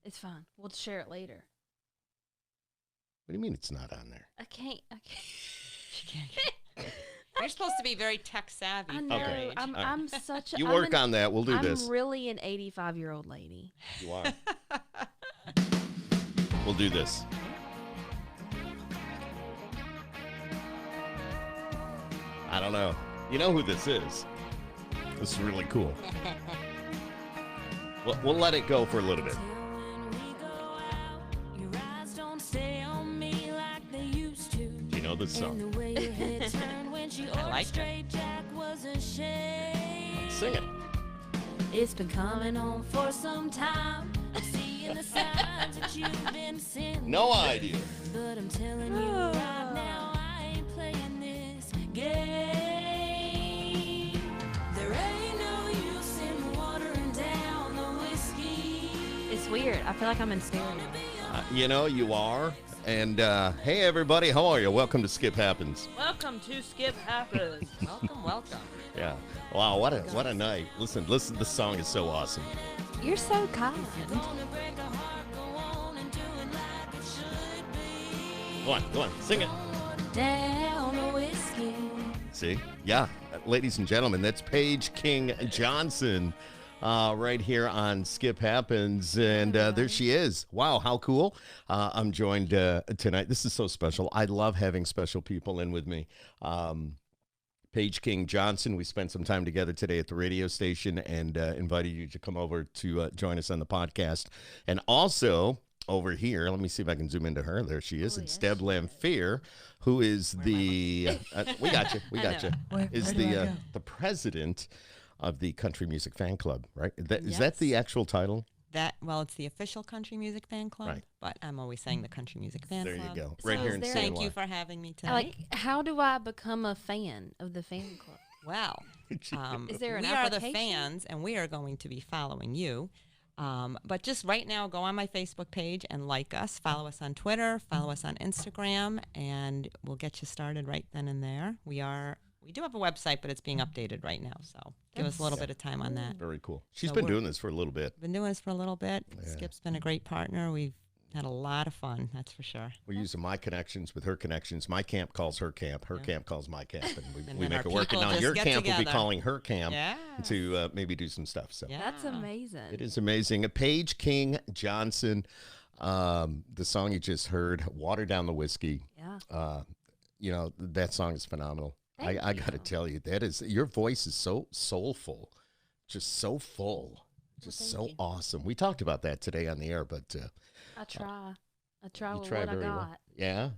It's fine. We'll share it later. What do you mean it's not on there? I can't. She can't. You're supposed to be very tech savvy. I know. Okay. I'm such a. You I'm work on that. We'll do this. I'm really an 85-year-old lady. You are. We'll do this. I don't know. You know who this is. This is really cool. We'll let it go for a little bit. You know this song. I like it. Sing it. It's been coming on for some time. I'm seeing the signs that you've been sending. No idea. But I'm telling you right now, I ain't playing this game. There ain't no use in watering down the whiskey. It's weird. I feel like I'm in stereo. You know, you are. And hey, everybody, how are you? Welcome to Skip Happens. Welcome to Skip Happens. Welcome. Yeah. Wow, what a night. Listen, this song is so awesome. You're so kind. Go on, sing it. Down the whiskey. See? Yeah. Ladies and gentlemen, that's Paige King Johnson right here on Skip Happens. And there she is. Wow, how cool. I'm joined tonight. This is so special. I love having special people in with me. Paige King Johnson, we spent some time together today at the radio station and invited you to come over to join us on the podcast. And also over here, let me see if I can zoom into her. There she is. It's Deb Lamphere, who is the, we got you, is the president of the Country Music Fan Club, right? Is that the actual title? It's the official country music fan club, Right. But I'm always saying the country music fan There club. you go. So Right here is in there- San Thank Juan. you for having me tonight. How do I become a fan of the fan club? Well, Is there an we are the application? fans, and we are going to be following you. But just right now, go on my Facebook page and like us. Follow us on Twitter. Follow us on Instagram, and we'll get you started right then and there. We do have a website, but it's being updated right now, so give us a little bit of time on that. Very cool. She's So been we're- doing this for a little bit. Been doing this for a little bit. Yeah. Skip's been a great partner. We've had a lot of fun, that's for sure. We're using my connections with her connections. My camp calls her camp. Her camp calls my camp, and we And we then make our it work. And people now just your get camp will be together. calling her camp Yes. to maybe do some stuff. So Yeah. That's amazing. it is amazing. Paige King Johnson, the song you just heard, "Water Down the Whiskey." Yeah. You know, that song is phenomenal. Thank I got to you. tell you, your voice is so soulful, just so full, just thank so you. awesome. We talked about that today on the air, but I try. I try you with try what I very got. well. Yeah.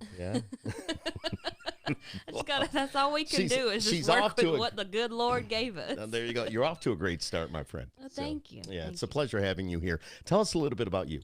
I just gotta, that's all we can do is she's just off work to with a- what the good Lord gave us. Now, there you go. You're off to a great start, my friend. Well, So, thank you. Yeah, Thank it's a you. pleasure having you here. Tell us a little bit about you.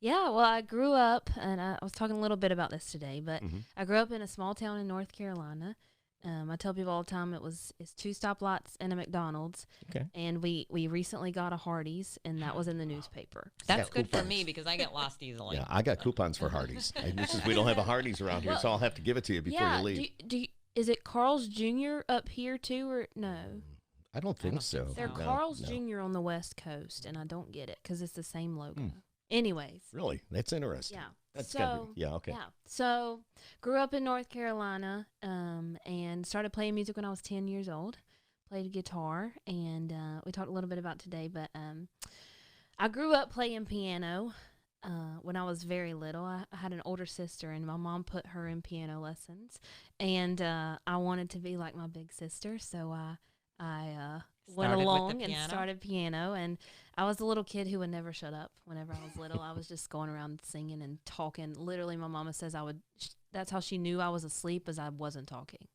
Yeah, well, I grew up, and I was talking a little bit about this today, but Mhm. I grew up in a small town in North Carolina. I tell people all the time it's 2 stoplights and a McDonald's, Okay. and we recently got a Hardee's, and that was in the newspaper. That's got good for coupons. me because I get lost easily. Yeah, I got coupons for Hardee's. And this is we don't have a Hardee's around here, so I'll have to give it to you before yeah, you leave. is it Carl's Jr. up here too, or no? I don't think don't so. think They're No, Carl's no. Jr. on the West Coast, and I don't get it because it's the same logo. Hmm. Anyways, Really? That's interesting. yeah. That's gotta So be, yeah, okay. yeah, so grew up in North Carolina, and started playing music when I was 10 years old. Played guitar, and we talked a little bit about today, but I grew up playing piano. When I was very little, I had an older sister, and my mom put her in piano lessons, and I wanted to be like my big sister, so I went Started with the along and piano? started piano, and I was the little kid who would never shut up. Whenever I was little, I was just going around singing and talking. Literally, my mama says that's how she knew I was asleep, as I wasn't talking.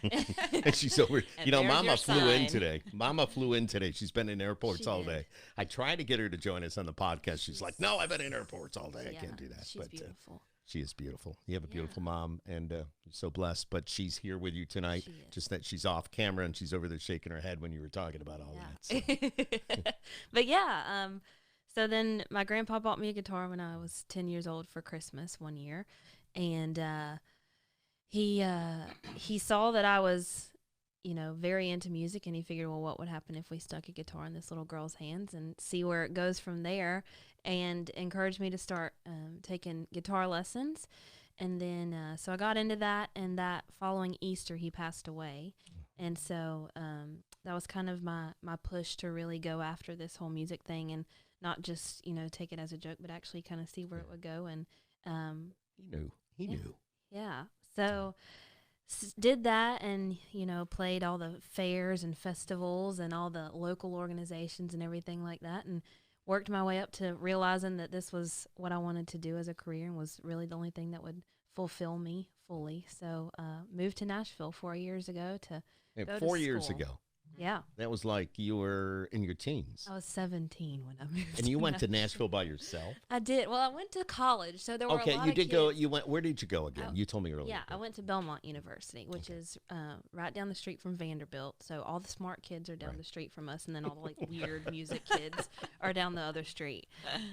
And she's over. And You know, there's Mama your flew in sign. today. Mama flew in today. She's been in airports She all did. day. I tried to get her to join us on the podcast. She's like, "No, I've been in airports all day. I Yeah, can't do that." She's But beautiful. she is beautiful. You have a Yeah. beautiful mom, and you're so blessed. But she's here with you tonight. She is. Just that she's off camera and she's over there shaking her head when you were talking about all that. So. But yeah, so then my grandpa bought me a guitar when I was 10 years old for Christmas one year, and he saw that I was, very into music, and he figured, well, what would happen if we stuck a guitar in this little girl's hands and see where it goes from there. and encouraged me to start taking guitar lessons. And then, so I got into that, and that following Easter, he passed away. And so that was kind of my push to really go after this whole music thing and not just, take it as a joke, but actually kind of see where it would go. And He knew. yeah. So did that, and, played all the fairs and festivals and all the local organizations and everything like that, and worked my way up to realizing that this was what I wanted to do as a career and was really the only thing that would fulfill me fully. So moved to Nashville 4 years ago to go to 4 years school. ago. Yeah. That was like you were in your teens. I was 17 when I moved. And you went to Nashville by yourself? I did. Well, I went to college, so there were a lot you of did kids. go. You went. Where did you go again? Oh, You told me earlier. Yeah, I went to Belmont University, which is right down the street from Vanderbilt. So all the smart kids are down the street from us, and then all the weird music kids are down the other street.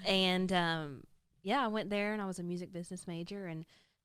And I went there, and I was a music business major,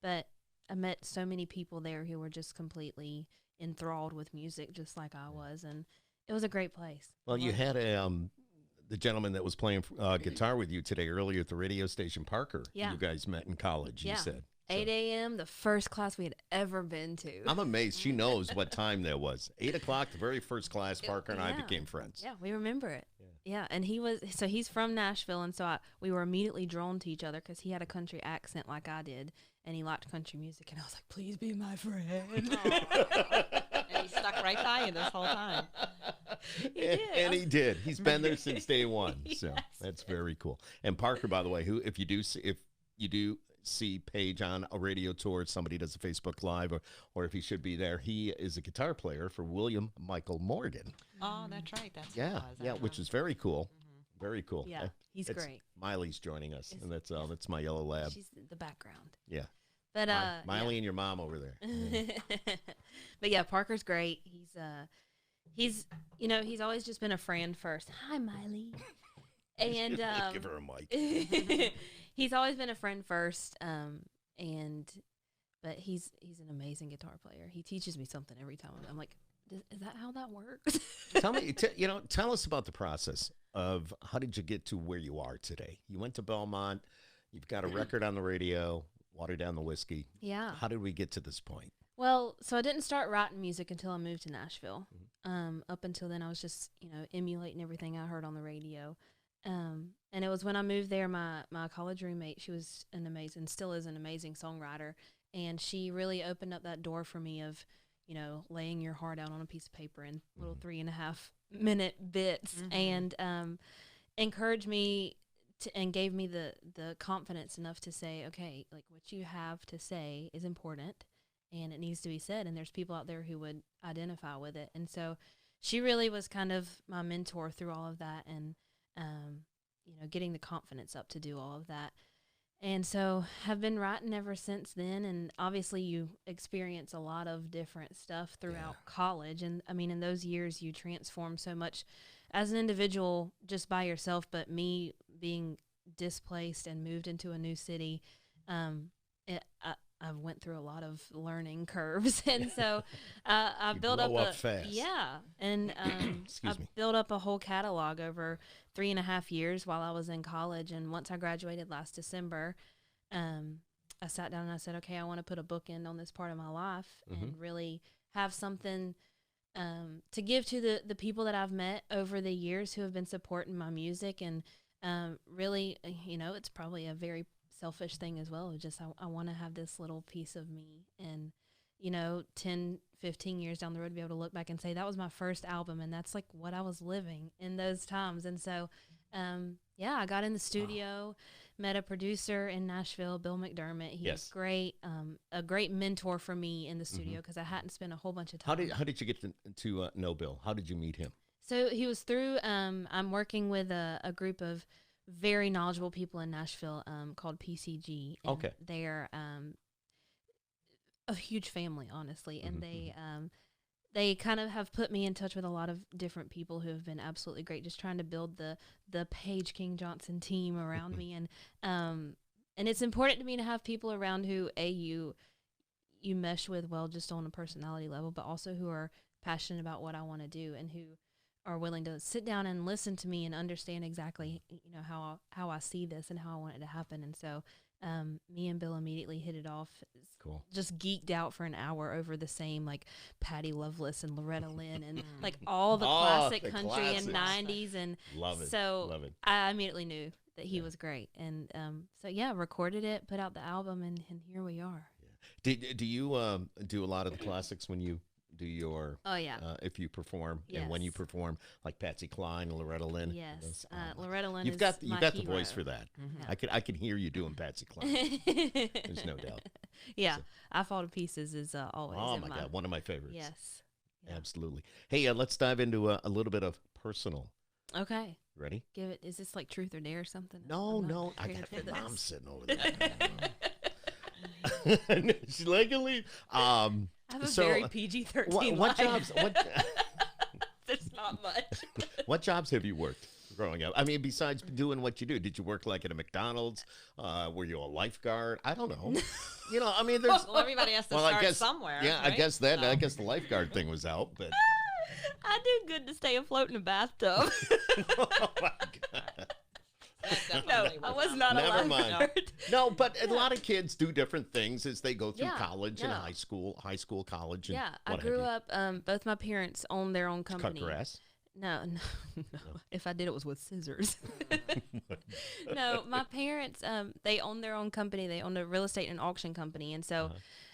but I met so many people there who were just completely enthralled with music, just like I was, and it was a great place. Well, you had the gentleman that was playing guitar with you today earlier at the radio station, Parker. Yeah. You guys met in college, you said. 8 a.m., the first class we had ever been to. I'm amazed. She knows what time that was. 8 o'clock, the very first class, Parker and I became friends. Yeah, we remember it. Yeah, and he's from Nashville, and so we were immediately drawn to each other because he had a country accent like I did, and he liked country music, and I was like, please be my friend. And he stuck right by you this whole time. He did. And he did. He's been there since day one. So that's very cool. And Parker, by the way, who if you do see Paige on a radio tour, somebody does a Facebook Live, or if he should be there, he is a guitar player for William Michael Morgan. Oh, that's right. That's Yeah, which is very cool. Very cool. Yeah, he's great. Miley's joining us, and that's my yellow lab. She's the background. Yeah. But Miley and your mom over there. But yeah, Parker's great. He's always just been a friend first. Hi, Miley. And give her a mic. He's always been a friend first. But he's an amazing guitar player. He teaches me something every time. I'm like, is that how that works? Tell us about the process of how did you get to where you are today? You went to Belmont. You've got a record on the radio. Water down the whiskey. Yeah. How did we get to this point? Well, so I didn't start writing music until I moved to Nashville. Up until then, I was just, emulating everything I heard on the radio. And it was when I moved there, my college roommate, she was still is an amazing songwriter. And she really opened up that door for me of, laying your heart out on a piece of paper in little 3.5-minute bits, and encouraged me and gave me the confidence enough to say, okay, like what you have to say is important and it needs to be said. And there's people out there who would identify with it. And so she really was kind of my mentor through all of that, and, getting the confidence up to do all of that. And so have been writing ever since then. And obviously you experience a lot of different stuff throughout college. And I mean, in those years you transform so much as an individual just by yourself, but me being displaced and moved into a new city, I went through a lot of learning curves, and so I built up fast. And I built up a whole catalog over 3.5 years while I was in college. And once I graduated last December, I sat down and I said, okay, I want to put a bookend on this part of my life and really have something to give to the people that I've met over the years who have been supporting my music. And really, it's probably a very selfish thing as well. Just I want to have this little piece of me, and 10, 15 years down the road, be able to look back and say that was my first album, and that's like what I was living in those times. And so, I got in the studio, met a producer in Nashville, Bill McDermott. He's great, a great mentor for me in the studio because I hadn't spent a whole bunch of time. How did you get to know Bill? How did you meet him? So he was through. I'm working with a group of very knowledgeable people in Nashville called PCG. And okay. They're a huge family, honestly. And they kind of have put me in touch with a lot of different people who have been absolutely great, just trying to build the Paige King Johnson team around me. And it's important to me to have people around who, you mesh with well, just on a personality level, but also who are passionate about what I want to do and who are willing to sit down and listen to me and understand exactly, how I see this and how I want it to happen. And so me and Bill immediately hit it off. Cool. Just geeked out for an hour over the same, like Patty Loveless and Loretta Lynn and like all the classic the country and classics. 90s. And Love it. so Love it. I immediately knew that he was great. And so, yeah, recorded it, put out the album, and here we are. Do you do a lot of the classics when you do your? Oh, yeah. If you perform, and when you Yes. perform, like Patsy Cline, Loretta Lynn. Yes. those- Loretta Lynn You've is got my the hero. voice for that. Mhm. I can hear you doing Patsy Cline. There's no doubt. Yeah. So- I Fall to Pieces is always Oh in my my God, one of my favorites. Yes. Yeah. Absolutely. Hey, let's dive into a little bit of personal. Okay. Ready? Give it. Is this like Truth or Dare or something? No, I'm not no. I prepared got for my mom this. sitting over there. She's like, leave. I have a So, very PG-13 What life. jobs? There's not much. What jobs have you worked growing up? I mean, besides doing what you do, did you work like at a McDonald's? Were you a lifeguard? I don't know. I mean, there's. Well, everybody has to Well, I start guess somewhere. Yeah, I right? guess that. So- I guess the lifeguard thing was out, but. I do good to stay afloat in a bathtub. Oh my God. That No, definitely I was was not a Never mind. lifeguard. No, but a lot of kids do different things as they go through Yeah, college and no. high school, college. And Yeah, I what grew have you. up. Both my parents owned their own company. Cut grass. No. If I did, it was with scissors. No, my parents, they owned their own company. They owned a real estate and auction company. And so,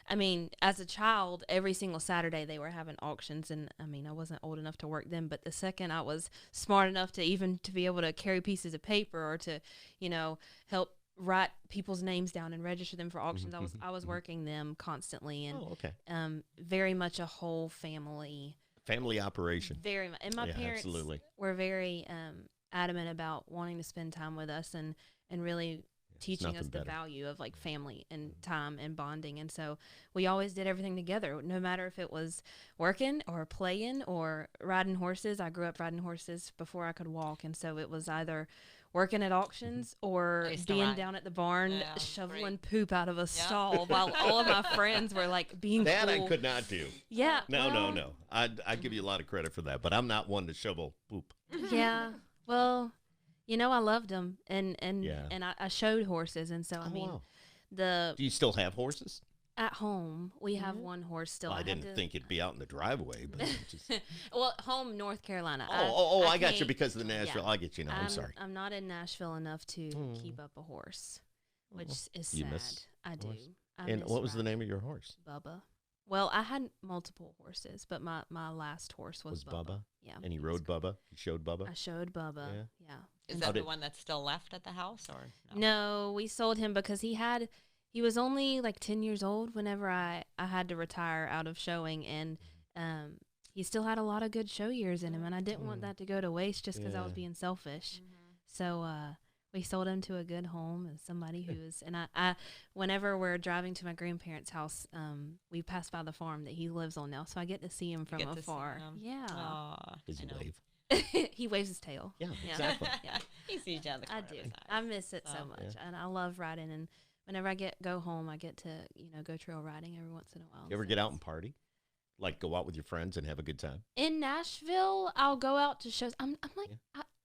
I mean, as a child, every single Saturday they were having auctions. And I mean, I wasn't old enough to work then, but the second I was smart enough to be able to carry pieces of paper or to, help write people's names down and register them for auctions, I was working them constantly. And Oh, okay. very much a whole family. Family operation. Very much. And my Yeah, parents absolutely. were very adamant about wanting to spend time with us and really teaching us nothing the better. value of like family and time and bonding. And so we always did everything together, no matter if it was working or playing or riding horses. I grew up riding horses before I could walk. And so it was either working at auctions or I used to being ride. down at the barn Yeah, shoveling great. poop out of a stall while all of my friends were like being That cool. I could not do. Yeah. No, well, no. I give you a lot of credit for that, but I'm not one to shovel poop. Yeah. Well, I loved them, and Yeah. I showed horses, and so I Oh, mean, wow. the Do you still have horses? at home we have one horse still. Well, I had didn't to- think it'd be out in the driveway, but it just. Well, home North Carolina. I got you can't- because of the Nashville. yeah. I get you now. I'm sorry. I'm not in Nashville enough to keep up a horse, which is You sad. miss I do. horse? I And miss what was the riding name of your horse? Bubba. Well, I had multiple horses, but my last horse was Bubba? Yeah. And he he rode was Bubba? He showed Bubba? I showed Bubba. Yeah. Yeah. Is And that the did- one that's still left at the house, or No, we sold him because he was only like 10 years old whenever I had to retire out of showing, and he still had a lot of good show years in him, and I didn't want that to go to waste just because I was Yeah. being selfish. So we sold him to a good home and somebody who is, and I whenever we're driving to my grandparents' house, we pass by the farm that he lives on now, so I get to see him from get to see afar. him. Yeah. Aw, Does I he know. wave? He waves his tail. Yeah, Yeah. exactly. Yeah. He sees you on the I corner do. of his eye. I miss it so So, much, and I love riding. And whenever I go home, I get to go trail riding every once in a while. You ever so get out it's- and party? Like go out with your friends and have a good time? in Nashville? I'll go out to shows. I'm like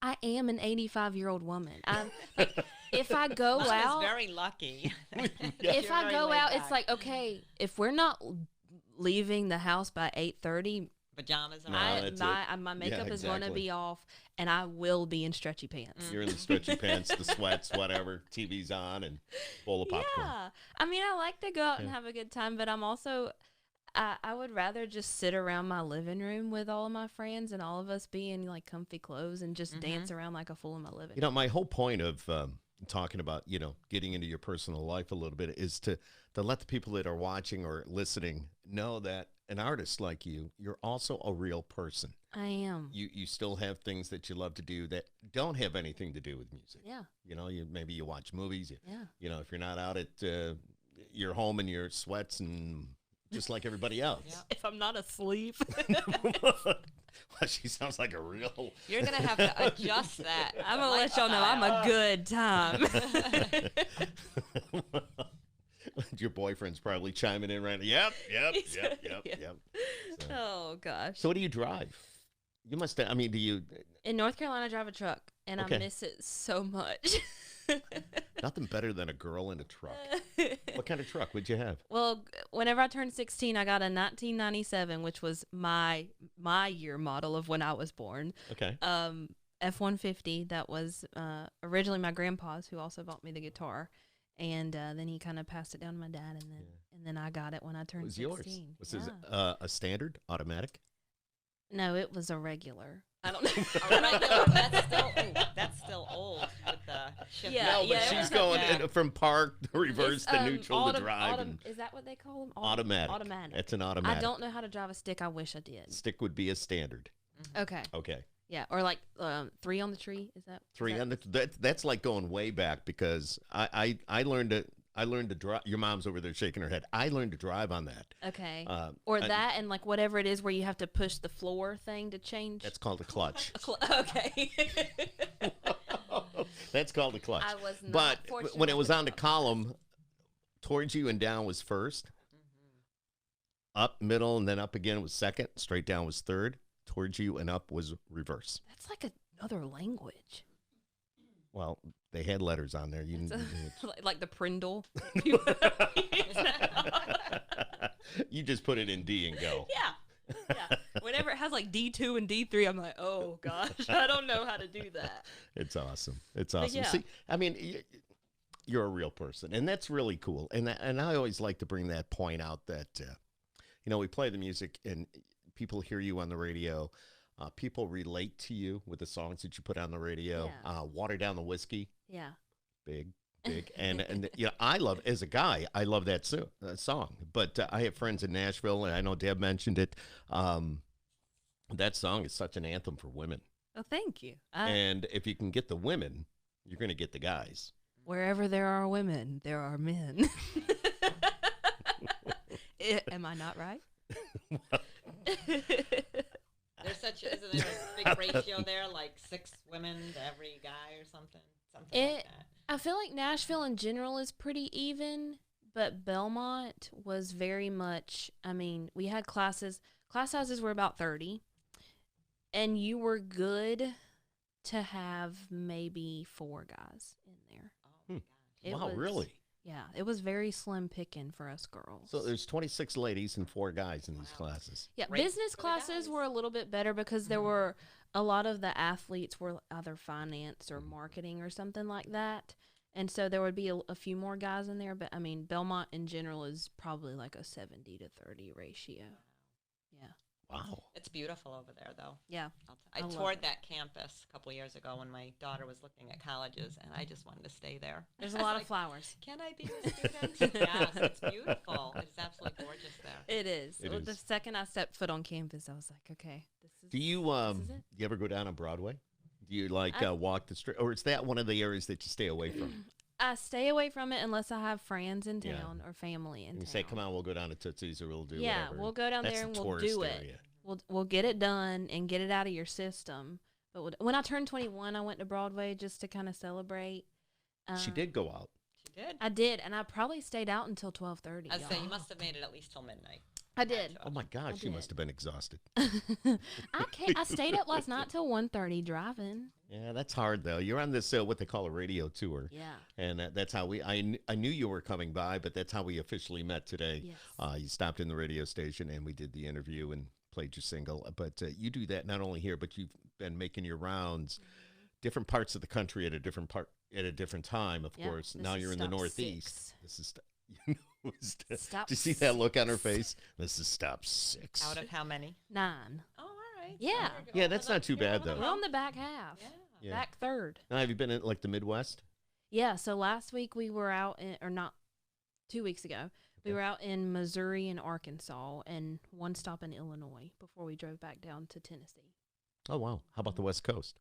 I am an 85-year-old woman. I'm like, if I go Mom out, is very lucky. if I go out, it's like okay, if we're not leaving the house by 8:30. pajamas on. No, that's it. My makeup is going to exactly. be off, and I will be in stretchy pants. You're in the stretchy pants, the sweats, whatever, TV's on, and bowl of popcorn. Yeah. I mean, I like to go out and have a good time, but I'm also, I would rather just sit around my living room with all of my friends and all of us be in like comfy clothes and just dance around like a fool in my living room. My whole point of talking about, getting into your personal life a little bit is to let the people that are watching or listening know that an artist like you're also a real person. I am. You still have things that you love to do that don't have anything to do with music. Yeah. Maybe you watch movies. Yeah. If you're not out at your home in your sweats and just like everybody else. If I'm not asleep. Well, she sounds like a real. You're gonna have to adjust that. I'm going to let y'all know I'm a good time. Your boyfriend's probably chiming in right now. Yep. So, Oh, gosh. so what do you drive? You must. I mean, do you? In North Carolina, I drive a truck, and Okay. I miss it so much. Nothing better than a girl in a truck. What kind of truck would you have? Well, whenever I turned 16, I got a 1997, which was my year model of when I was born. Okay. F-150. That was originally my grandpa's, who also bought me the guitar, and then he kind of passed it down to my dad, and then I got it when I turned It was 16. yours. Was Yeah. this a standard automatic? No, it was a regular. I don't know. A regular, that's still old with the shift. Yeah, No, but it she's was going yeah. from park to reverse It's, to neutral to drive. Is that what they call them? Automatic. Automatic. It's an automatic. I don't know how to drive a stick. I wish I did. Stick would be a standard. Okay. Okay. Yeah, or like 3 on the tree. Is that Three is that- on the that's like going way back because I learned to drive. Your mom's over there shaking her head. I learned to drive on that. Okay. Or that and like whatever it is where you have to push the floor thing to change. That's called a clutch. Okay. That's called a clutch. I was not But fortunate when it enough was to on the drive column, towards you and down was first. Up, middle, and then up again was second. Straight down was third. Towards you and up was reverse. That's like another language. Well, they had letters on there. You like the Prindle. you just put it in D and go. Yeah. Yeah. Whenever it has like D2 and D3, I'm like, oh gosh, I don't know how to do that. It's awesome. It's awesome. yeah. See, I mean, you're a real person, and that's really cool. And I always like to bring that point out that, we play the music and people hear you on the radio. People relate to you with the songs that you put on the radio. Yeah. Water Down the Whiskey, Yeah. big. And I love, as a guy, I love that song. But I have friends in Nashville, and I know Deb mentioned it. That song is such an anthem for women. Well, thank you. And if you can get the women, you're going to get the guys. Wherever there are women, there are men. Am I not right? There's isn't there a big ratio there, like 6 women to every guy or something? Something like that. I feel like Nashville in general is pretty even, but Belmont was very much, we had class sizes were about 30, and you were good to have maybe 4 guys in there. Oh, my gosh. Wow, really? Yeah, it was very slim picking for us girls. So there's 26 ladies and 4 guys in these classes. Yeah, Great business for the classes guys. were a little bit better because there were a lot of the athletes were either finance or marketing or something like that. And so there would be a few more guys in there. But, Belmont in general is probably like a 70 to 30 ratio. Yeah. Wow. It's beautiful over there, though. Yeah. I love toured it. that campus a couple years ago when my daughter was looking at colleges, and I just wanted to stay there. There's a I was lot of like, flowers. Can I be a student? Yes, it's beautiful. It's absolutely gorgeous there. It is. It The is. second I stepped foot on campus, I was like, okay, this is Do you is it. do you ever go down on Broadway? Do you I- walk the street, or is that one of the areas that you stay away from? I stay away from it unless I have friends in Yeah. town or family in And you town. say, "Come on, we'll go down to Tootsie's, or we'll do Yeah, whatever." we'll go down That's there the and we'll tourist do it. area. We'll get it done and get it out of your system. But when I turned 21, I went to Broadway just to kind of celebrate. She did go out. She did. I did, and I probably stayed out until 12:30. I'd say you must have made it at least till midnight. I did. Oh my gosh, she did. must have been exhausted. I stayed up last night till 1:30 driving. Yeah, that's hard though. You're on this what they call a radio tour. Yeah. And that's how I knew you were coming by, but that's how we officially met today. Yes. You stopped in the radio station and we did the interview and played your single. But you do that not only here, but you've been making your rounds, different parts of the country at a different time. Of Yeah, course, this now is you're in the stop Northeast. 6. This is. Stop Do you see that look on her face? This is stop 6. Out of how many? 9. Oh, all right. Yeah. There you go. Yeah, that's not too bad, though. We're on the back half. Yeah. Yeah. Back third. Now, have you been in like the Midwest? Yeah, so last week we were out or not 2 weeks ago. We Okay. were out in Missouri and Arkansas and one stop in Illinois before we drove back down to Tennessee. Oh wow! How about the West Coast?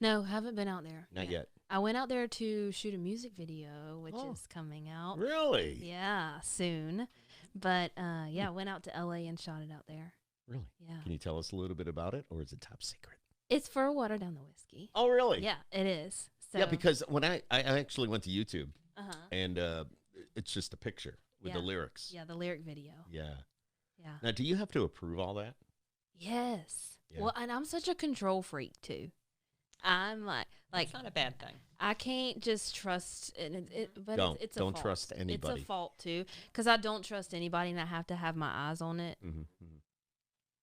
No, haven't been out there. Not yet. I went out there to shoot a music video, which Oh. is coming out. Really? Yeah, soon. But yeah, went out to LA and shot it out there. Really? Yeah. Can you tell us a little bit about it, or is it top secret? It's for Water Down the Whiskey. Oh, really? Yeah, it is. So, Yeah, because when I actually went to YouTube, uh-huh. and it's just a picture with the Yeah. lyrics. Yeah, the lyric video. Yeah. Yeah. Now, do you have to approve all that? Yes. Yeah. Well, and I'm such a control freak too. I'm like It's not a bad thing. I can't just trust but Don't. it's a Don't fault. trust anybody. It's a fault too, because I don't trust anybody, and I have to have my eyes on it.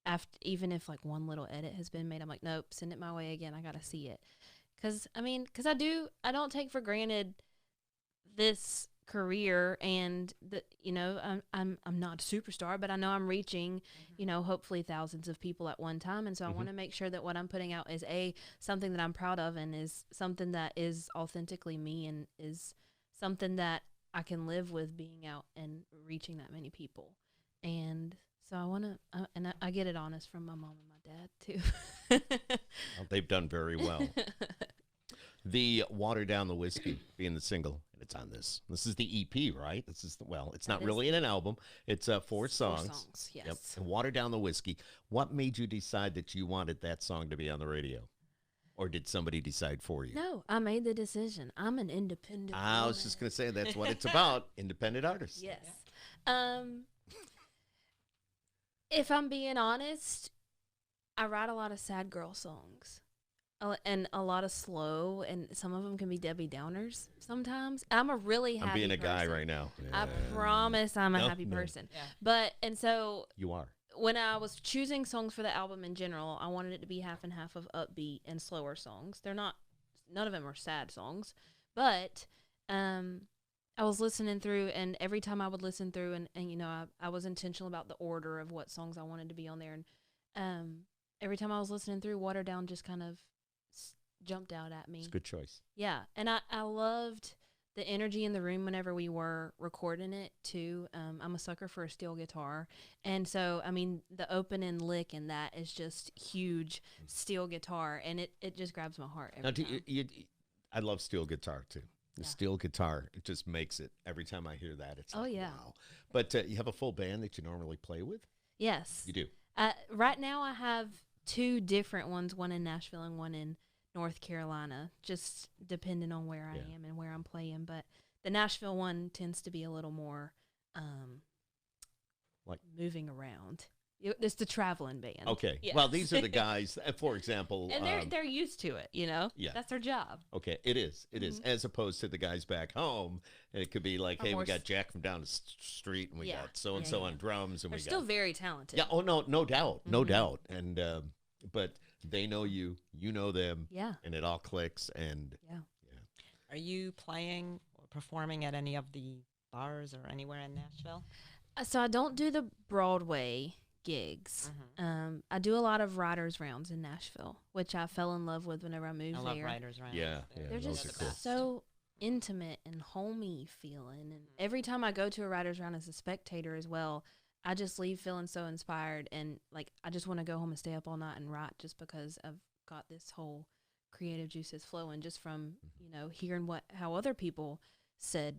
After, even if like one little edit has been made, I'm like, nope, send it my way again. I gotta see it, because I don't take for granted this career, and I'm not a superstar, but I know I'm reaching hopefully thousands of people at one time, and so I want to make sure that what I'm putting out is something that I'm proud of, and is something that is authentically me, and is something that I can live with being out and reaching that many people. And so I want to and I get it honest from my mom and my dad too. Well, they've done very well. The Water Down the Whiskey being the single, and it's on this. This is the EP, right? This is it's not really in an album. It's 4 songs. 4 songs, yes. Yep. And Water Down the Whiskey. What made you decide that you wanted that song to be on the radio? Or did somebody decide for you? No, I made the decision. I'm an independent I was woman. just going to say that's what it's about. Independent artists. Yes. If I'm being honest, I write a lot of sad girl songs. And a lot of slow, and some of them can be Debbie Downers sometimes. I'm a really happy I'm being a guy person. right now. I promise I'm a No, happy no. person. Yeah. And so You are. when I was choosing songs for the album in general, I wanted it to be half and half of upbeat and slower songs. None of them are sad songs, but I was listening through, and every time I would listen through, and I was intentional about the order of what songs I wanted to be on there, and every time I was listening through, Water Down just kind of jumped out at me. It's a good choice. Yeah, and I loved the energy in the room whenever we were recording it too. I'm a sucker for a steel guitar, and so the opening lick in that is just huge steel guitar, and it just grabs my heart every time. I love steel guitar too. The steel guitar, it just makes it every time I hear that. It's like, wow. But you have a full band that you normally play with? Yes, You do. Right now I have 2 different ones, one in Nashville and one in North Carolina, just depending on where I am and where I'm playing. But the Nashville one tends to be a little more like moving around. It's the traveling band. Okay. Yes. Well, these are the guys, for example. And they're used to it, Yeah. That's their job. Okay, it is. It is. As opposed to the guys back home. It could be like, Or hey, more we got Jack from down the street, and we Yeah. got so-and-so on drums. And They're we still got... very talented. Yeah, oh, no doubt. No doubt. And but they know you. You know them. Yeah. And it all clicks. And Yeah. Are you playing or performing at any of the bars or anywhere in Nashville? So I don't do the Broadway gigs. I do a lot of writers' rounds in Nashville, which I fell in love with whenever I moved I love there. writers' rounds. Yeah, They're those just are cool. so intimate and homey feeling. And every time I go to a writer's round as a spectator as well, I just leave feeling so inspired, and like I just want to go home and stay up all night and write, just because I've got this whole creative juices flowing just from hearing how other people said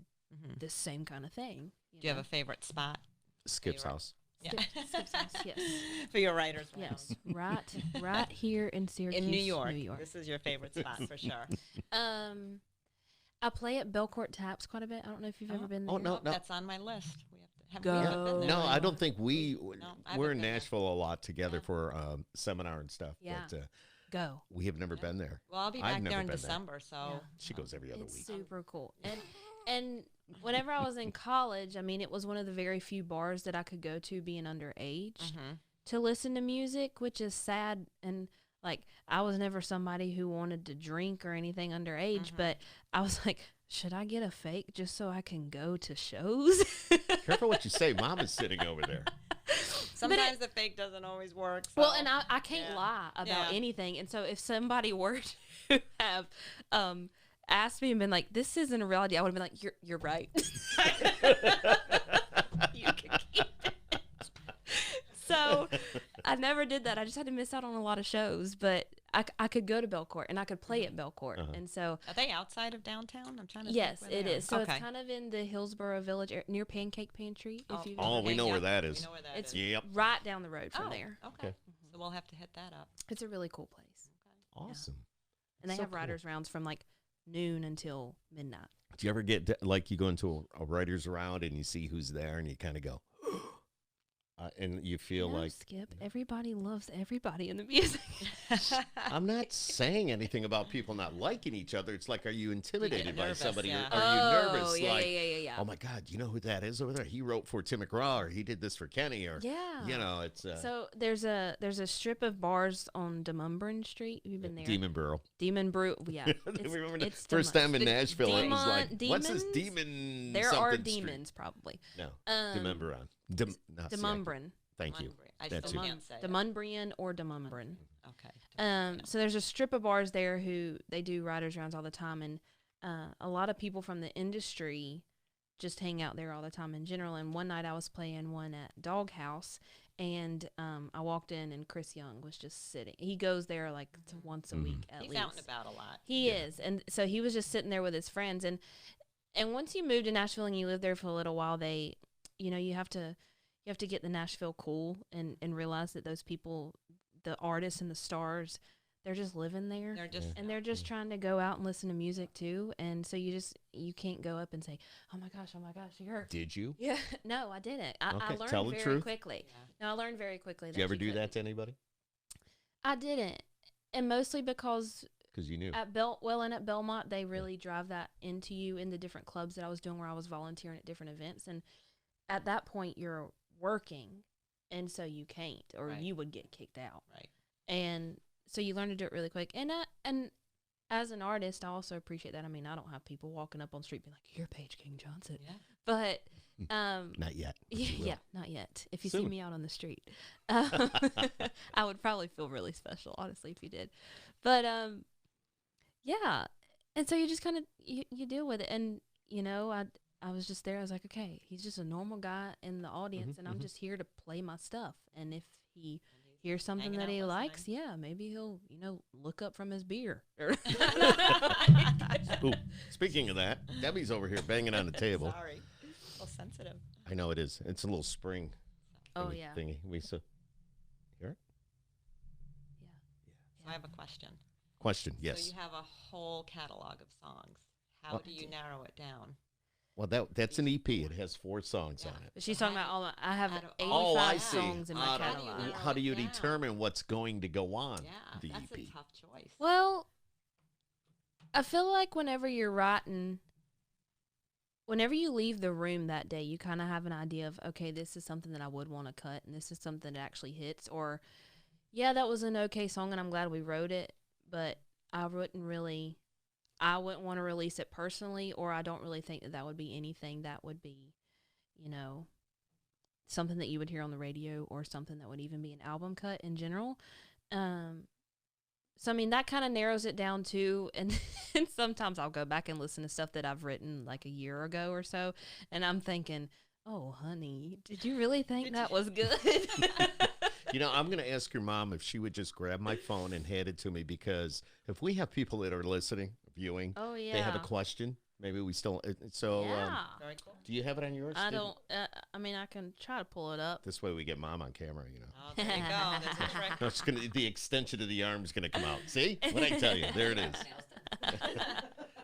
this same kind of thing. Do you have a favorite spot? Skip's house. Yeah. Skip's house, yes. For your writers' Yes, rounds. right here in Syracuse, In New York. New York. This is your favorite spot for sure. I play at Belcourt Taps quite a bit. I don't know if you've ever been there. Oh, no. That's on my list. We have Go. we haven't been there. No, I don't think we. I We're haven't in been there. Nashville a lot together for seminar and stuff. Yeah. But Go. we have never been there. Well, I'll be I've back never there in been there. December, so Yeah. She goes every other It's week. super cool. And whenever I was in college, it was one of the very few bars that I could go to being underage to listen to music, which is sad. And like, I was never somebody who wanted to drink or anything underage, but I was like, should I get a fake just so I can go to shows? Careful what you say. Mom is sitting over there. sometimes the fake doesn't always work. So. Well, and I can't lie about Yeah. anything. And so if somebody were to have asked me and been like, this isn't a reality, I would have been like, you're right. You can keep it. So I never did that. I just had to miss out on a lot of shows, but I could go to Belcourt and I could play at Belcourt. And so Are they outside of downtown? I'm trying to yes, think where it they are. is. So Okay. it's kind of in the Hillsborough Village near Pancake Pantry. If you've Oh, ever we been. know where that We is. know where that It's is. Yep. right down the road from there. Okay. So we'll have to hit that up. It's a really cool place. Awesome. And they So have cool. writers' rounds from like noon until midnight. Do you ever get like you go into a writer's round and you see who's there and you kind of go, and you feel No, like Skip, everybody loves everybody in the music. I'm not saying anything about people not liking each other. It's like, are you intimidated by nervous, somebody? yeah. Or are you nervous? Yeah, like, yeah. oh my God, you know who that is over there? He wrote for Tim McGraw, or he did this for Kenny, or Yeah. you know, it's So there's a strip of bars on Demumbrin Street. Have you been there? Demon Burrow. Demon Brew. Yeah. Remember the it's first Demon- time in Nashville, it was like, what's this demons? demon? There are something street? demons, probably. No, Um, Demumbrin. Thank you. I That's still it. can't say it. Demumbrian or Demumbrin. Okay. So there's a strip of bars there who they do riders rounds all the time, and a lot of people from the industry just hang out there all the time in general. And one night I was playing one at Doghouse, and I walked in, and Chris Young was just sitting. He goes there like once a week at He's least. out and about a lot. He is, and so he was just sitting there with his friends. And once you move to Nashville and you live there for a little while, you have to get the Nashville cool and realize that those people, the artists and the stars, they're just living there. They're just trying to go out and listen to music too. And so you can't go up and say, oh my gosh, you're. Did you? Yeah. No, I didn't. I learned tell the very truth. quickly. Yeah. No, I learned very quickly. Did you ever do that to anybody? I didn't. And mostly because Because you knew. at Belmont, they really drive that into you in the different clubs that I was doing where I was volunteering at different events. And at that point, you're working, and so you can't, or Right. you would get kicked out. Right. And so you learn to do it really quick. And as an artist, I also appreciate that. I mean, I don't have people walking up on the street being like, "You're Paige King Johnson," Yeah. but Not yet. yeah, not yet. If you see Soon. me out on the street, I would probably feel really special, honestly, if you did. But yeah. And so you just kind of you deal with it, and I was just there. I was like, okay, he's just a normal guy in the audience, and I'm just here to play my stuff. And if he hears something hanging that out he listening. likes, yeah, maybe he'll look up from his beer. Ooh, speaking of that, Debbie's over here banging on the table. Sorry. A little sensitive. I know it is. It's a little spring. Oh thingy- yeah, Thingy. We so hear it? So I have a question. Question. Yes. So you have a whole catalog of songs. How Well- do you narrow it down? Well, that's an EP. It has 4 songs on it. but she's talking about all. I have Out of 85 all- Oh, I see. songs in my How do you- catalog. narrow How do you it down? determine what's going to go on Yeah, the that's EP? a tough choice. Well, I feel like whenever you're writing, whenever you leave the room that day, you kind of have an idea of, okay, this is something that I would want to cut, and this is something that actually hits, or, yeah, that was an okay song, and I'm glad we wrote it, but I wouldn't want to release it personally, or I don't really think that would be anything that would be, something that you would hear on the radio, or something that would even be an album cut in general. So, I mean, that kind of narrows it down too. And sometimes I'll go back and listen to stuff that I've written like a year ago or so. And I'm thinking, oh, honey, did you really think that was good? I'm going to ask your mom if she would just grab my phone and hand it to me, because if we have people that are listening, viewing, Oh, yeah. they have a question. Maybe we still. So, Yeah. Very cool. do you have it on yours? I Did- don't, I mean, I can try to pull it up. This way we get mom on camera, Oh, there you go. That's a trick. No, it's gonna, the extension of the arm is going to come out. See? What I tell you? There it is.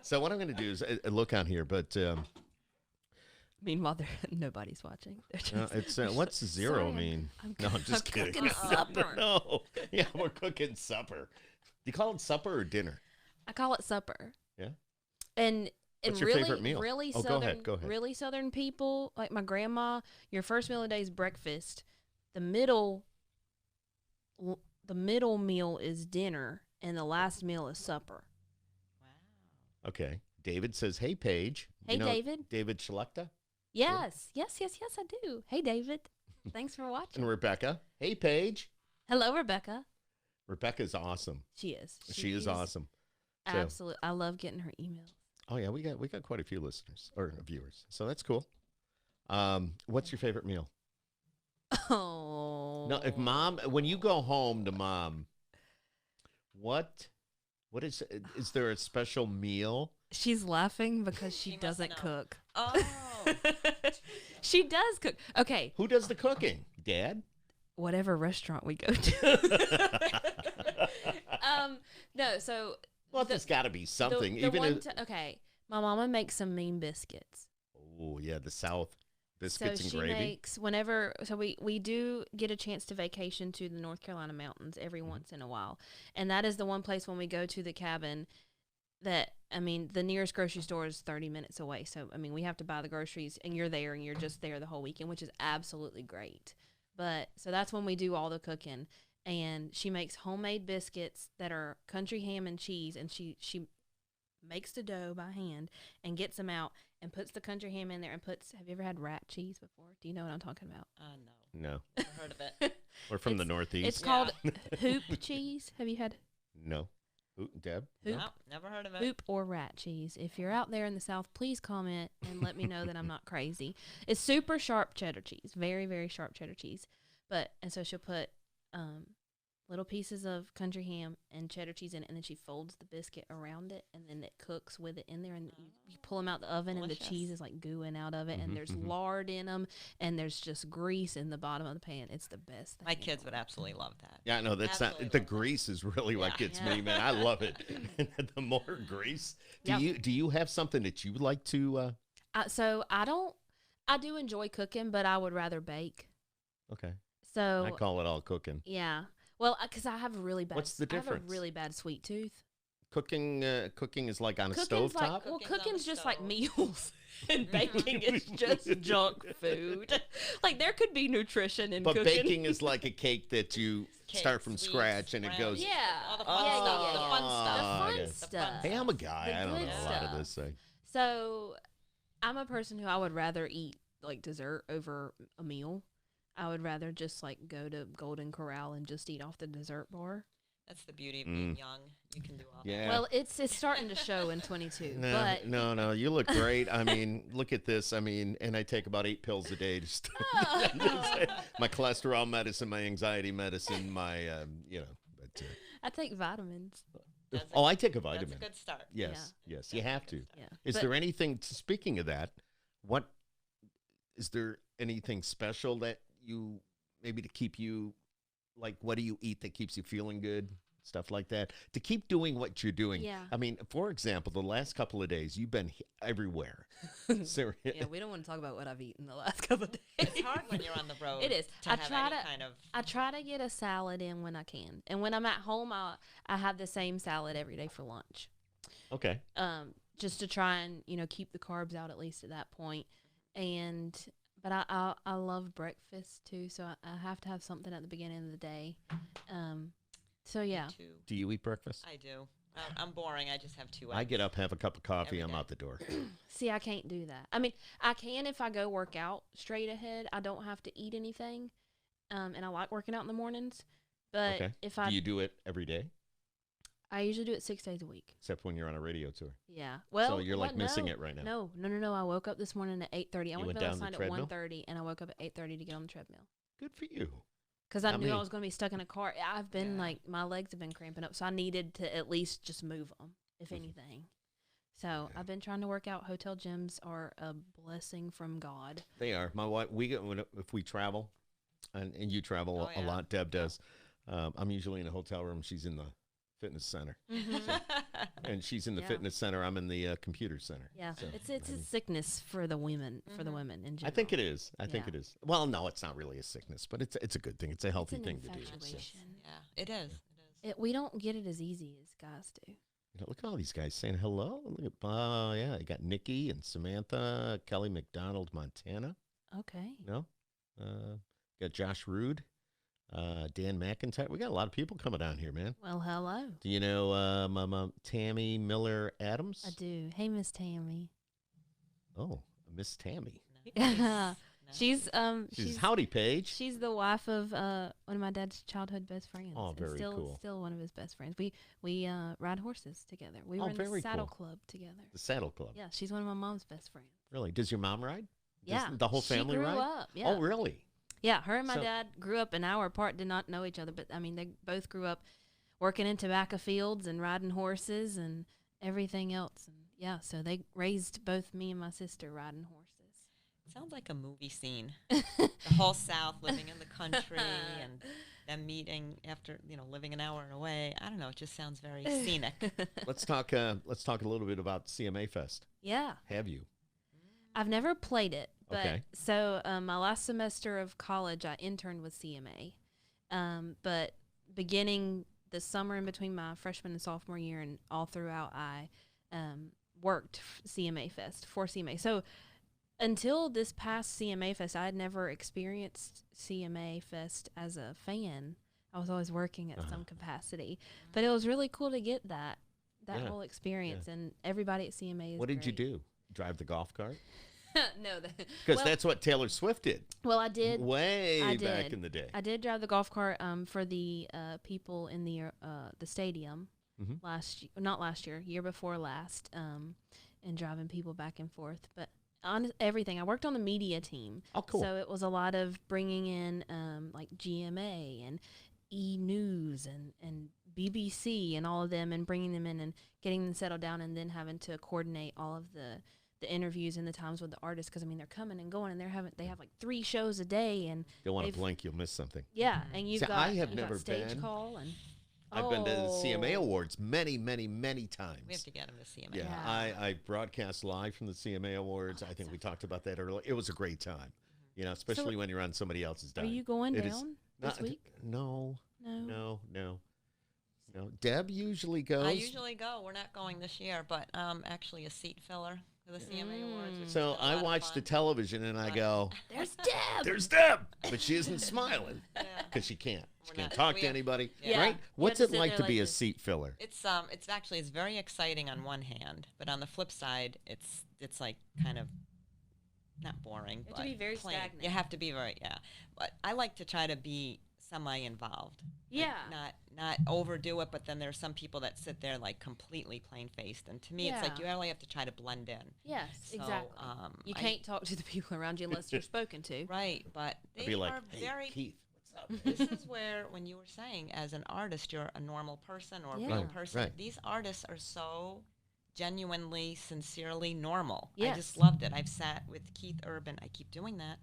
So what I'm going to do is look on here, but Meanwhile, nobody's watching. They're just, it's what's zero Sorry, mean? I'm No, I'm just kidding. cooking supper. No. Yeah, we're cooking supper. Do you call it supper or dinner? I call it supper. Yeah? And What's your really, favorite meal? really Oh, go southern, ahead, go ahead. really southern people, like my grandma, your first meal of the day is breakfast. The middle meal is dinner, and the last meal is supper. Wow. Okay. David says, "Hey, Paige." Hey, David. David Schlechta. Yes, yes, I do. Hey, David. Thanks for watching. And Rebecca. Hey, Paige. Hello, Rebecca. Rebecca's awesome. She is. She is awesome. So- Absolutely. I love getting her emails. Oh yeah, we got quite a few listeners or viewers, so that's cool. What's your favorite meal? Oh. No, if mom, when you go home to mom, what is there a special meal? She's laughing because she She must doesn't know. cook. Oh. She does cook. Okay, Who does the cooking? Dad? whatever restaurant we go to. No, so Well, there's got to be something. the Even one if, okay, my mama makes some mean biscuits. oh yeah, the South Biscuits and she gravy. makes whenever. So we do get a chance to vacation to the North Carolina mountains every once in a while, and that is the one place when we go to the cabin that, I mean, the nearest grocery store is 30 minutes away. So, I mean, we have to buy the groceries and you're there and you're just there the whole weekend, which is absolutely great. But so that's when we do all the cooking. And she makes homemade biscuits that are country ham and cheese. And she makes the dough by hand and gets them out and puts the country ham in there and puts, have you ever had rat cheese before? Do you know what I'm talking about? No. No. Never heard of it. We're from the Northeast. It's called hoop cheese. Have you had No. Ooh, Deb? hoop? No, never heard of it. Hoop or rat cheese. If you're out there in the South, please comment and let me know that I'm not crazy. It's super sharp cheddar cheese, very, very sharp cheddar cheese. And so she'll put little pieces of country ham and cheddar cheese in it, and then she folds the biscuit around it, and then it cooks with it in there, and you pull them out the oven, Delicious. and the cheese is like gooing out of it, and there's lard in them, and there's just grease in the bottom of the pan. It's the best thing. My kids would absolutely love that. Yeah, no, that's Absolutely not. The love that. grease is really what gets Yeah. me, man. I love it. The more grease. Yep. Do you have something that you would like to? So I do enjoy cooking, but I would rather bake. Okay. So I call it all cooking. yeah. Well, because I have a really bad. What's the I have difference? a really bad sweet tooth. Cooking is like on a Cooking's stovetop. like, well, Cooking's on cooking's the just like stove. meals, and baking is just junk food. Like there could be nutrition in But cooking. baking is like a cake that you start from sweets, scratch and it goes. brownies, Yeah. all the fun Yeah, stuff. yeah, The yeah. fun Oh, stuff. The fun okay. stuff. Hey, I'm a guy. The I don't know good a lot of stuff. this thing. So I'm a person who I would rather eat like dessert over a meal. I would rather just like go to Golden Corral and just eat off the dessert bar. That's the beauty of being young. You can do all Yeah. Well, it's starting to show in 22. No, but no. You look great. I mean, look at this. I mean, and I take about 8 pills a day. My cholesterol medicine, my anxiety medicine, my, But, I take vitamins. That's oh, I take a That's vitamin. a good start. Yes, yes, you have to. Yeah. Is But- there anything? Speaking of that, is there anything special that you maybe to keep you like? What do you eat that keeps you feeling good? Stuff like that to keep doing what you're doing. Yeah. I mean, for example, the last couple of days you've been everywhere. Serious. Yeah, we don't want to talk about what I've eaten the last couple of days. It's hard when you're on the road. It is. To I have try any to- kind of. I try to get a salad in when I can, and when I'm at home, I have the same salad every day for lunch. Okay. Just to try and keep the carbs out at least at that point. But I love breakfast too, so I have to have something at the beginning of the day. So yeah, Too. Do you eat breakfast? I do. I'm boring. I just have 2 eggs. I get up, have a cup of coffee, Every I'm day. out the door. see, I can't do that. I mean, I can if I go work out straight ahead. I don't have to eat anything, and I like working out in the mornings. But Okay. if Do I you do it every day, I usually do it 6 days a week. except when you're on a radio tour? Yeah. Well, so you're like no, missing it right now. No. I woke up this morning at 8:30. I You went went to bed down the last night at treadmill? 1:30, and I woke up at 8:30 to get on the treadmill. Good for you. Because I I knew mean- I was going to be stuck in a car. I've been Yeah. like, my legs have been cramping up, so I needed to at least just move them, if anything. So Yeah. I've been trying to work out. Hotel gyms are a blessing from God. They are. My wife. If we travel, and you travel Oh, a yeah. lot. Deb does. I'm usually in a hotel room. She's in the fitness center, and she's in the Yeah. fitness center. I'm in the computer center. Yeah, So, it's I a mean, sickness for the women, in general. I think it is. I think Yeah. it is. Well, no, it's not really a sickness, but it's a good thing. It's a It's healthy an thing to do. infatuation. Yeah, it is. It is. We don't get it as easy as guys do. Look at all these guys saying hello. Look at, yeah, you got Nikki and Samantha, Kelly McDonald, Montana. Okay. No, got Josh Rude, Dan McIntyre. We got a lot of people coming down here, man. Well, hello. Do you know my mom, Tammy Miller Adams? I do. Hey, Miss Tammy. Oh, Miss Tammy. Nice. She's She's howdy, Paige. She's the wife of one of my dad's childhood best friends. Oh, and very still, cool. Still one of his best friends. We ride horses together. We Oh, were in the very saddle cool. club together. The Saddle Club. Yeah, she's one of my mom's best friends. Really? Does your mom ride? Yeah, Does the whole family she grew ride? up. Yeah. Oh, really? Yeah, her and my So- dad grew up an hour apart. Did not know each other, but I mean, they both grew up working in tobacco fields and riding horses and everything else. And yeah, so they raised both me and my sister riding horses. Sounds like a movie scene. The whole South, living in the country, and them meeting after living an hour away. I don't know. It just sounds very scenic. Let's talk. Let's talk a little bit about CMA Fest. Yeah, Have you? I've never played it. Okay. So my last semester of college, I interned with CMA. But beginning the summer in between my freshman and sophomore year and all throughout, I worked CMA Fest for CMA. So until this past CMA Fest, I had never experienced CMA Fest as a fan. I was always working at some capacity. But it was really cool to get that Yeah. whole experience. And everybody at CMA is What did you great. do? Drive the golf cart? No. Because that's what Taylor Swift did. Well, I did. Way I back did. in the day. I did drive the golf cart for the people in the stadium Mhm. not last year, year before last, and driving people back and forth. But on everything, I worked on the media team. Oh, cool. So it was a lot of bringing in like GMA and E News and BBC and all of them, and bringing them in and getting them settled down, and then having to coordinate all of the interviews and the times with the artists, because I mean they're coming and going, and they have like 3 shows a day, and Don't want to they've- blink, you'll miss something. yeah, and you've See, got I have you've never got stage been. call, and I've been to the CMA Awards many, many, many times. We have to get him to CMA. Yeah, Yeah. I broadcast live from the CMA Awards. I think we talked about that earlier. It was a great time, especially when you're on somebody else's Are dime. you going It is down this Not- week? No, No. no. Deb usually goes. I usually go. We're not going this year, but actually a seat filler for the CMA Awards. which So has been a I lot of watch the fun. television and I But- go, There's Deb. "There's Deb," but she isn't smiling Yeah. because she can't. She We're can't not- talk we to have- anybody, Yeah. right? You What's have it to sit like there to like be a this. seat filler? It's very exciting on one hand, but on the flip side, it's like kind of not boring. You have but to be very plain. stagnant. You have to be very But I like to try to be semi-involved. Yeah. Not overdo it, but then there's some people that sit there like completely plain-faced, and to me, it's like Yeah. you really have to try to blend in. Yes, So, exactly. You I- can't talk to the people around you unless you're spoken to. Right, but I'd they be like, are "Hey, very. Keith, what's up?" This is where, when you were saying, as an artist, you're a normal person or a Yeah. real Right, person. right. These artists are so genuinely, sincerely normal. I Yes. just loved it. I've sat with Keith Urban. I keep doing that.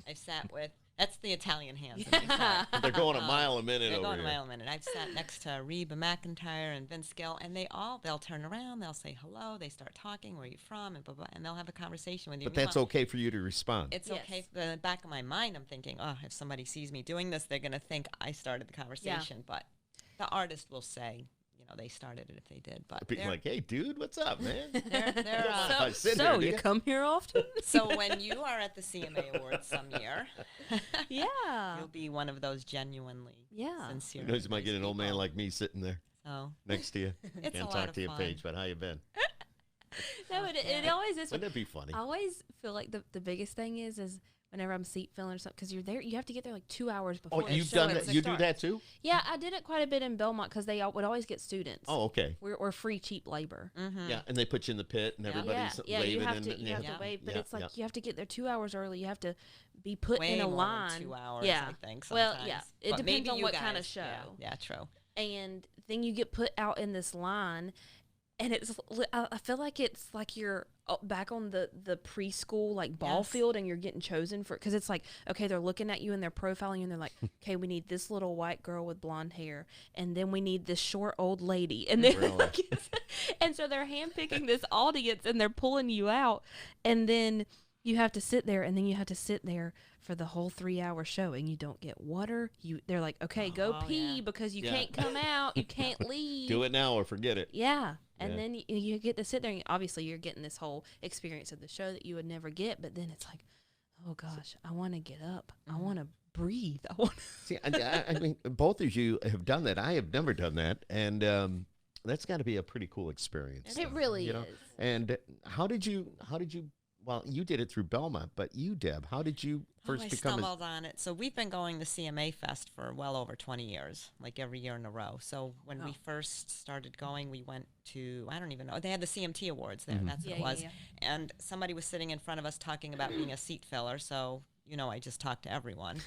I've sat with. That's the Italian hands. that they said. They're going a mile a minute They're over going here. a mile a minute. I've sat next to Reba McEntire and Vince Gill, and they'll turn around, they'll say hello, they start talking, where are you from, and blah, blah, and they'll have a conversation with you. But that's okay for you to respond. It's Yes. okay. In the back of my mind, I'm thinking, oh, if somebody sees me doing this, they're going to think I started the conversation. But the artist will say, they started it if they did. But Be they're- like, "Hey, dude, what's up, man?" they're, Come on, uh, I sit So here, do you ya? come here often? so when you are at the CMA Awards some year, Yeah. you'll be one of those genuinely Yeah. sincere. Who knows, you might get an old man people. like me sitting there So next to you. it's a Can't lot talk of to you, fun. Paige, but how you been? No, it always is. Wouldn't that be funny? I always feel like the biggest thing is whenever I'm seat filling or something, because you're there, you have to get there like 2 hours before. Oh, the you've show done that. actually You do starts. that too? Yeah, I did it quite a bit in Belmont because they would always get students. Oh, okay. We're free, cheap labor. Mm-hmm. Yeah, and they put you in the pit, and Yeah. everybody's Yeah, waving. you have and, to you have Yeah. to wait, but Yeah, it's like yeah. you have to get there 2 hours early. You have to be put Way in a more line. than 2 hours, Yeah. I think. Well, Sometimes. yeah. It But depends maybe on you what kind of guys- show. Yeah, true. And then you get put out in this line, and I feel like it's like you're back on the preschool like ball Yes. field, and you're getting chosen for, because it's like, okay, they're looking at you and they're profiling you, and they're like, okay, we need this little white girl with blonde hair, and then we need this short old lady, and then Really? and so they're handpicking this audience, and they're pulling you out, and then you have to sit there, and then you have to sit there for the whole 3-hour show, and you don't get water. They're like, okay, go Oh, pee yeah. because you Yeah. can't come out, you can't leave. Do it now or forget it. Yeah. And Yeah. then you get to sit there, and obviously you're getting this whole experience of the show that you would never get, but then it's like, oh gosh, I want to get up. I want to breathe. I want See, I mean, both of you have done that. I have never done that, and that's got to be a pretty cool experience. It though, really you know? is. And how did you? Well, you did it through Belmont, but you, Deb, how did you first I become? stumbled on it. So we've been going to CMA Fest for well over 20 years, like every year in a row. So when we first started going, we went to, I don't even know, they had the CMT Awards there. That's what it was. Yeah. And somebody was sitting in front of us talking about being a seat filler. So, I just talked to everyone.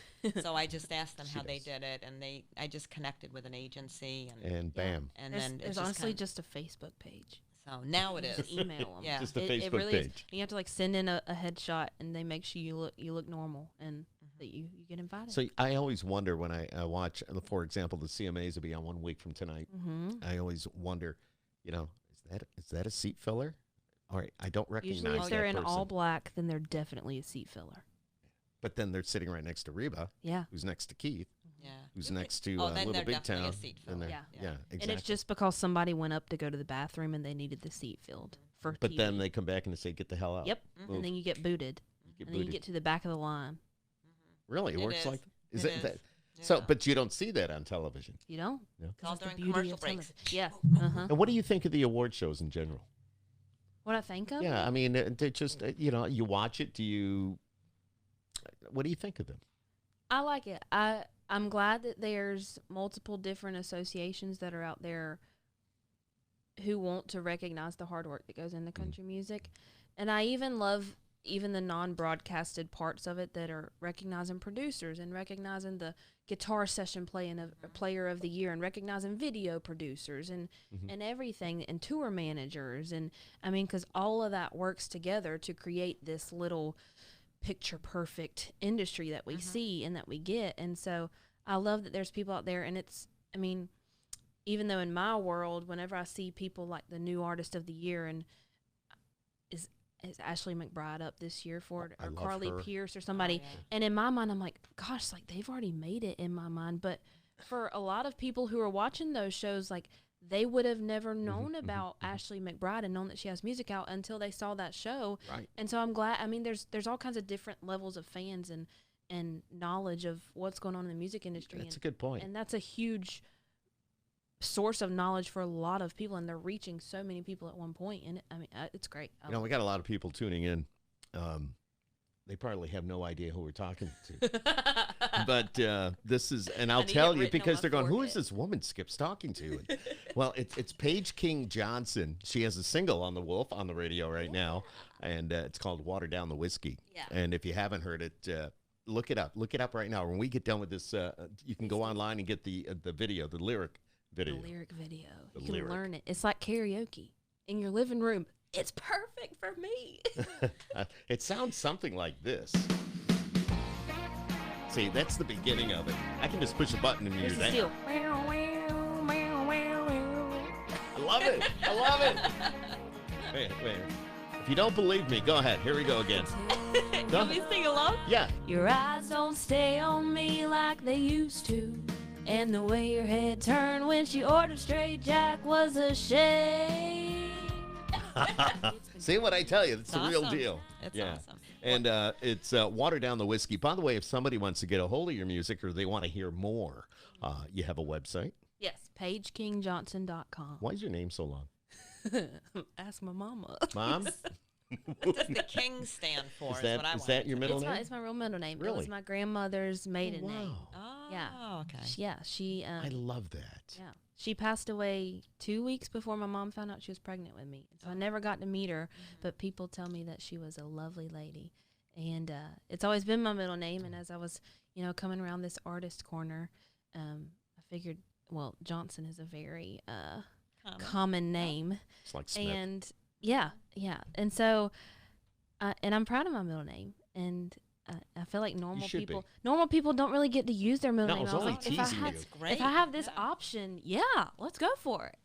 So I just asked them how they did it, and I just connected with an agency. And bam, And There's, then it's there's just honestly kinda- just a Facebook page. so now it is. Just email them. Yeah. just a It Facebook really page. is. You have to like send in a headshot, and they make sure you look normal, and that you get invited. So I always wonder when I watch, for example, the CMAs will be on 1 week from tonight. mm-hmm. I always wonder, is that a seat filler? All right, I don't recognize Usually, if that they're in person. all black, then they're definitely a seat filler. But then they're sitting right next to Reba, Yeah. who's next to Keith, Yeah. who's You could- next to oh, then Little they're Big definitely a Town. seat And filler. they're- Yeah. yeah, exactly. And it's just because somebody went up to go to the bathroom and they needed the seat filled for But TV. then they come back and they say, "Get the hell out." Yep. Mhm. Move. And then you get booted. You get And then you booted. get to the back of the line. Really, it It works is. like is It it is. that? So, Yeah. but you don't see that on television. You don't? No. It's all That's the during beauty commercial of breaks. television. Yeah. Uh-huh. And what do you think of the award shows in general? What I think of? Yeah, I mean, they just you watch it. Do you? What do you think of them? I like it. I'm glad that there's multiple different associations that are out there who want to recognize the hard work that goes into country music. And I even love even the non-broadcasted parts of it that are recognizing producers and recognizing the guitar session player of the year and recognizing video producers and everything and tour managers. And I mean, because all of that works together to create this little picture perfect industry that we see and that we get. And so I love that there's people out there, and it's, I mean, even though in my world, whenever I see people like the new artist of the year, and is Ashley McBride up this year for it, I or love Carly her. Pierce or somebody, yeah. and in my mind I'm like, gosh, like they've already made it in my mind. But for a lot of people who are watching those shows, like they would have never known about Ashley McBride and known that she has music out until they saw that show. Right. And so I'm glad. I mean, there's all kinds of different levels of fans and knowledge of what's going on in the music industry. That's a good point. And that's a huge source of knowledge for a lot of people, and they're reaching so many people at one point. And I mean, it's great. We got a lot of people tuning in. They probably have no idea who we're talking to. But this is, and I'll need tell it you, written on because my they're going, who is forehead. this woman Skip's talking to? And, well, it's Paige King Johnson. She has a single on the Wolf on the radio right now, and it's called Water Down the Whiskey. Yeah. And if you haven't heard it, look it up. Look it up right now. When we get done with this, you can go online and get the video, the lyric video. The lyric video. The You can lyric. learn it. It's like karaoke in your living room. It's perfect for me. It sounds something like this. See, that's the beginning of it. I can just push a button and you're Here's the there. seal. I love it. I love it. Wait. If you don't believe me, go ahead. Here we go again. Go Can we ahead. sing along? Yeah. Your eyes don't stay on me like they used to. And the way your head turned when she ordered straight jack was a shame. See what I tell you? It's the real awesome. deal. It's yeah. awesome. And it's Water Down the Whiskey. By the way, if somebody wants to get a hold of your music or they want to hear more, you have a website. Yes, PaigeKingJohnson.com. Why is your name so long? Ask my mama. Mom? What does the King stand for? Is Is, that- what I is wanted that to your know. middle It's name? it's my real middle name. It Really? was my grandmother's maiden name. Wow. Oh, Yeah. okay. She I love that. yeah. She passed away 2 weeks before my mom found out she was pregnant with me. So I never got to meet her, but people tell me that she was a lovely lady. And it's always been my middle name. And as I was, coming around this artist corner, I figured, well, Johnson is a very common name. It's like Smith. And yeah. And so, and I'm proud of my middle name. And I feel like normal should people be. don't really get to use their middle No, name. I was I was only like, if I teasing had- you. That's great. if I have this Yeah. option, let's go for it.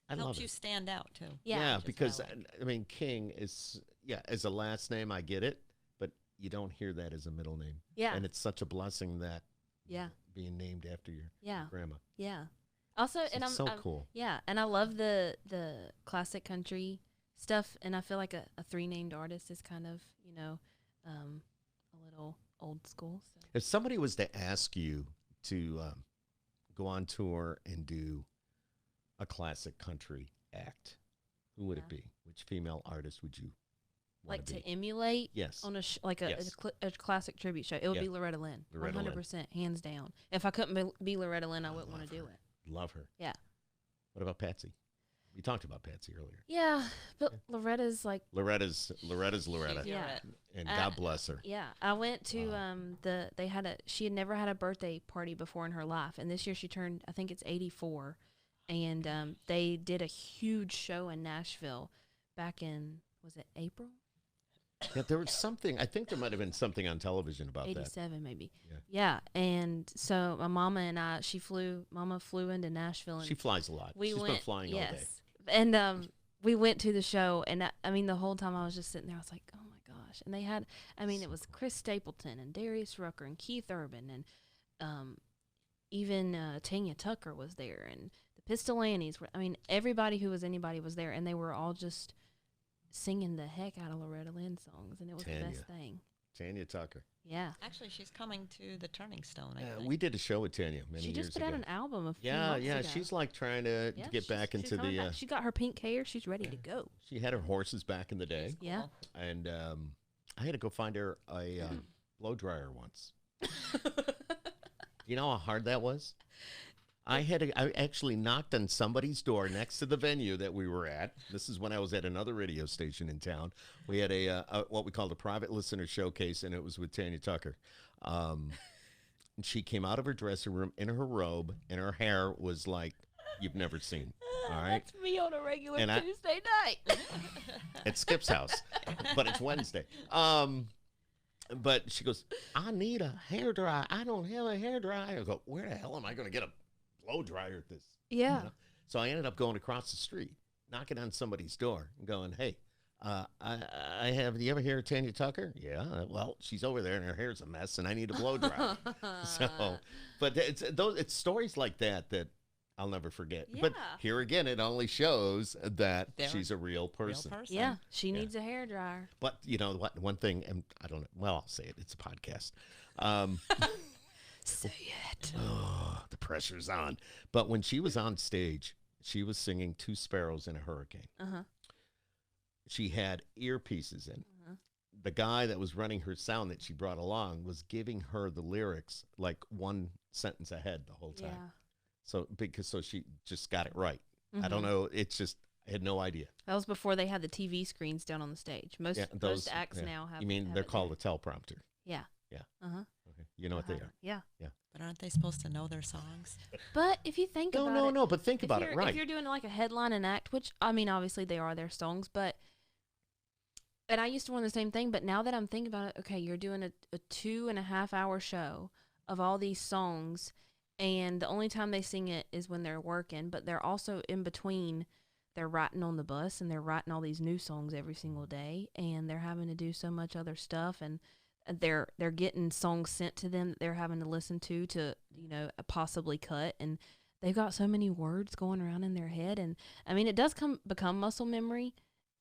I love Helps it. you stand out too. Yeah, which is because what I like. I mean, King is as a last name, I get it, but you don't hear that as a middle name. Yeah. And it's such a blessing that Yeah. being named after your Yeah. grandma. Yeah. Also, and It's I'm so cool. Yeah, and I love the classic country stuff, and I feel like a three named artist is kind of a little old school. So. If somebody was to ask you to go on tour and do a classic country act, who would it Yeah. be? Which female artist would you want Like to be? to emulate Yes. on a Yes. a classic tribute show, it would Yeah. be Loretta Lynn, Loretta Lynn. 100%, hands down. If I couldn't be Loretta Lynn, I wouldn't want love to do her. it. Love her. Yeah. What about Patsy? We talked about Patsy earlier. Yeah, but Loretta's like, Loretta's Loretta. She's your Yeah. it. And Uh, God bless her. yeah. I went to Wow. she had never had a birthday party before in her life, and this year she turned, I think it's 84, and they did a huge show in Nashville back in, was it April? Yeah, there was something. I think there might have been something on television about that. 87 maybe. Yeah. Yeah, and so my mama and Mama flew into Nashville, and She flies a lot. we She's went. been flying all day. yes, and we went to the show, and I mean, the whole time I was just sitting there, I was like, oh my gosh. And they had, I mean, it was Chris Stapleton and Darius Rucker and Keith Urban, and even Tanya Tucker was there, and the Pistol Annies were, I mean, everybody who was anybody was there, and they were all just singing the heck out of Loretta Lynn songs, and it was the best thing. Tanya Tucker. Yeah. Actually, she's coming to the Turning Stone, I think. We did a show with Tanya many years ago. She just put out an album a few months ago. She's like trying to get back into the... back. She got her pink hair. She's ready to go. She had her horses back in the day. Cool. Yeah. And I had to go find her a blow dryer once. You know how hard that was? I actually knocked on somebody's door next to the venue that we were at. This is when I was at another radio station in town. We had a what we called a private listener showcase, and it was with Tanya Tucker. And she came out of her dressing room in her robe, and her hair was like you've never seen. All right, That's me on a regular And Tuesday night. at Skip's house, but it's Wednesday. But she goes, I need a hair dryer. I don't have a hair dryer. I go, where the hell am I going to get a blow dryer at this? Yeah. You know? So I ended up going across the street, knocking on somebody's door and going, hey, I have, do you ever hear of Tanya Tucker? Yeah. Well, she's over there and her hair's a mess and I need a blow dryer. But it's stories like that I'll never forget. Yeah. But here again, it only shows that she's a real person. Yeah, she needs a hair dryer. But you know what? One thing, and I don't know. Well, I'll say it. It's a podcast. Say it. Oh, the pressure's on. But when she was on stage, she was singing Two Sparrows in a Hurricane. Uh-huh. She had earpieces in. Uh-huh. The guy that was running her sound that she brought along was giving her the lyrics like one sentence ahead the whole time. Yeah. So she just got it right. I don't know. It's just, I had no idea. That was before they had the TV screens down on the stage. Most acts now have. You mean have they're it called there. a teleprompter? Yeah. Yeah. Uh-huh. Okay. You know what they are. Yeah. But aren't they supposed to know their songs? But if you think about it. No, but think about it, right. If you're doing like a headline and act, which, I mean, obviously they are their songs, but, and I used to want the same thing, but now that I'm thinking about it, okay, you're doing a 2.5 hour show of all these songs, and the only time they sing it is when they're working, but they're also in between, they're writing on the bus, and they're writing all these new songs every single day, and they're having to do so much other stuff, and they're getting songs sent to them that they're having to listen to you know, possibly cut, and they've got so many words going around in their head, and I mean, it does become muscle memory,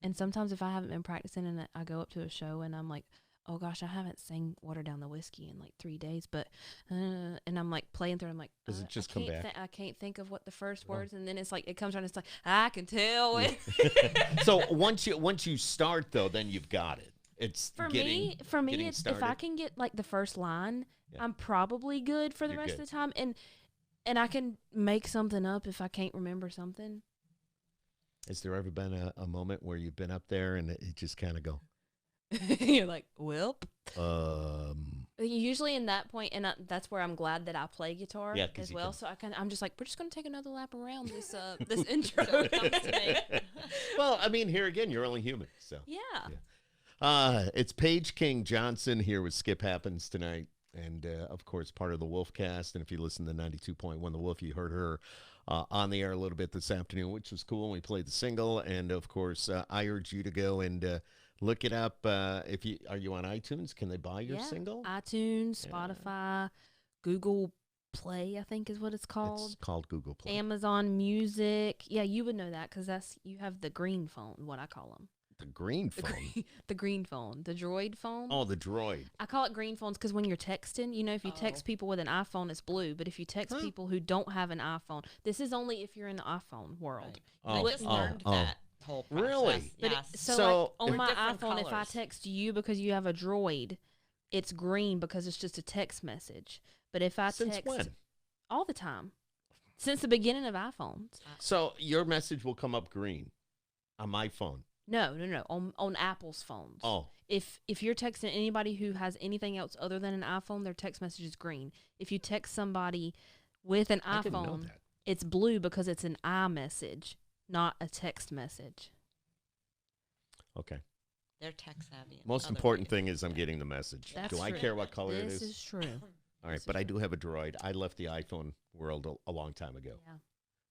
and sometimes if I haven't been practicing and I go up to a show and I'm like, oh gosh, I haven't sang Water Down the Whiskey in like 3 days, but and I'm like playing through, I'm like, does it just come back? I can't think of what the first words, and then it's like it comes around, it's like I can tell it. So once you start though, then you've got it. It's for me, it's if I can get like the first line, I'm probably good for the rest of the time, and I can make something up if I can't remember something. Has there ever been a moment where you've been up there and it just kind of go? You're like, welp. Usually in that point, and that's where I'm glad that I play guitar as well. So I'm just like, we're just gonna take another lap around this this intro. Well, I mean, here again, you're only human, so yeah. It's Paige King Johnson here with Skip Happens tonight, and of course part of the Wolf Cast. And if you listen to 92.1 The Wolf, you heard her on the air a little bit this afternoon, which was cool. And we played the single, and of course, I urge you to go and look it up. Are you on iTunes? Can they buy your single? iTunes, Spotify, Google Play, I think is what it's called. It's called Google Play. Amazon Music. Yeah, you would know that because you have the green phone, what I call them. The green phone? The green phone. The Droid phone. Oh, the Droid. I call it green phones because when you're texting, you know, if you text people with an iPhone, it's blue. But if you text people who don't have an iPhone, this is only if you're in the iPhone world. Right. I just learned that whole process. Really? But Yes. so like on my different iPhone, if I colors. text you because you have a Droid, it's green because it's just a text message. But if I Since text when? all the time, since the beginning of iPhones. So your message will come up green on my phone. No, on Apple's phones. Oh. If you're texting anybody who has anything else other than an iPhone, their text message is green. If you text somebody with an I didn't know iPhone, that. it's blue because it's an iMessage, not a text message. Okay. They're tech savvy. in Most other important ways. thing is I'm getting the message. That's Do I true. care what color This it is? is true. All right, this but is I do have a Droid. I left the iPhone world a long time ago. Yeah.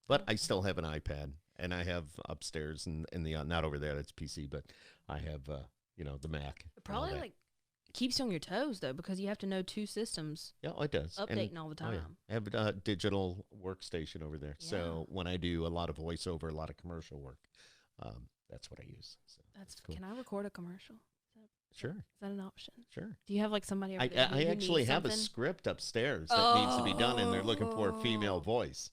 But I still have an iPad, and I have upstairs and in the not over there. That's PC, but I have the Mac. It probably like keeps you on your toes though, because you have to know 2 systems. Yeah, it does. Updating all the time. I have a digital workstation over there. Yeah. So when I do a lot of voiceover, a lot of commercial work, that's what I use. So That's cool. Can I record a commercial? Sure. Is that an option? Sure. Do you have like somebody over there I who actually needs have a something? script upstairs that needs to be done, and they're looking for a female voice.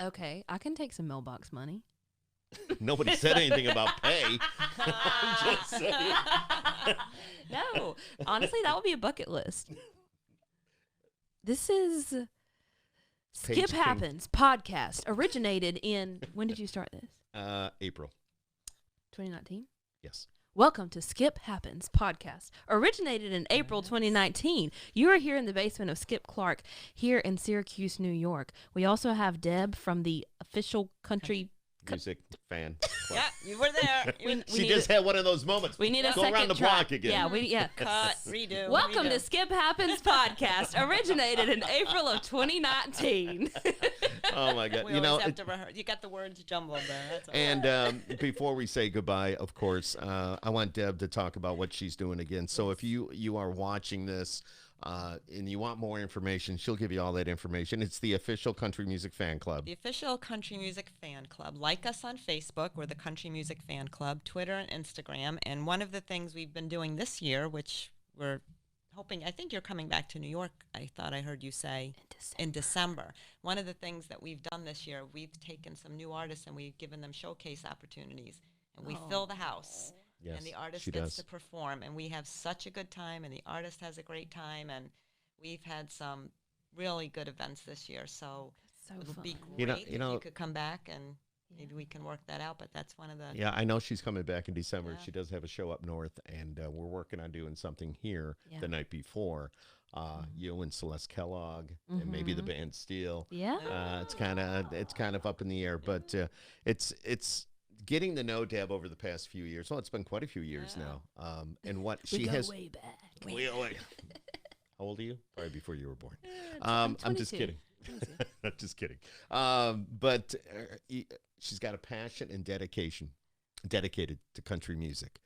Okay, I can take some mailbox money. Nobody said anything about pay. I'm just saying. No, honestly, that would be a bucket list. This is Paige Skip King. Happens podcast, originated in, when did you start this? April. 2019? Yes. Welcome to Skip Happens podcast, originated in April 2019. You are here in the basement of Skip Clark here in Syracuse, New York. We also have Deb from the official country. Music fan. Yeah, you were there. She just had one of those moments. We need a Go second around the track. block again. Yeah. Cut, redo. Welcome redo. to Skip Happens podcast, originated in April of 2019. Oh my God! We always have to rehearse. You got the words jumbled there. That's all right. And before we say goodbye, of course, I want Deb to talk about what she's doing again. So if you are watching this and you want more information, she'll give you all that information. It's the official Country Music Fan Club. The official Country Music Fan Club. Like us on Facebook, we're the Country Music Fan Club, Twitter and Instagram. And one of the things we've been doing this year, which we're hoping, I think you're coming back to New York, I thought I heard you say, in December. One of the things that we've done this year, we've taken some new artists and we've given them showcase opportunities. And we fill the house. Yes, and the artist she gets does. to perform, and we have such a good time, and the artist has a great time, and we've had some really good events this year. So So it'll fun. be great You know- if you could come back, and maybe we can work that out. But that's one of the Yeah, I know she's coming back in December. Yeah. She does have a show up north, and we're working on doing something here Yeah. the night before. You and Celeste Kellogg, and maybe the band Steel. Yeah. It's kind of up in the air, but it's getting to know Deb over the past few years. Well, it's been quite a few years now. And what We she go has. way back. Wait. How old are you? Probably before you were born. I'm I'm just 22. kidding. I'm just kidding. But she's got a passion and dedicated to country music,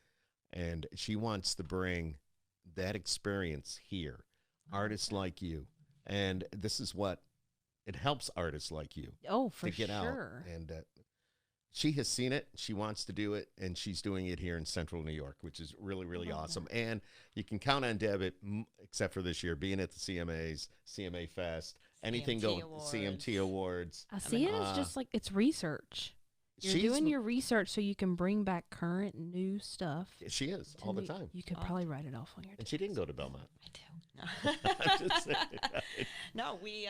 and she wants to bring that experience here. Artists like you, and this is what it helps artists like you Oh, for to get sure. out. And she has seen it. She wants to do it, and she's doing it here in Central New York, which is really, really awesome. And you can count on Deb, except for this year, being at the CMAs, CMA Fest, anything CMT going, Awards. CMT Awards. I see it as just like it's research. You're doing your research so you can bring back current new stuff. She is to all the New- time, You could probably write it off on your. and she didn't go to Belmont. I do. I'm just saying. No, we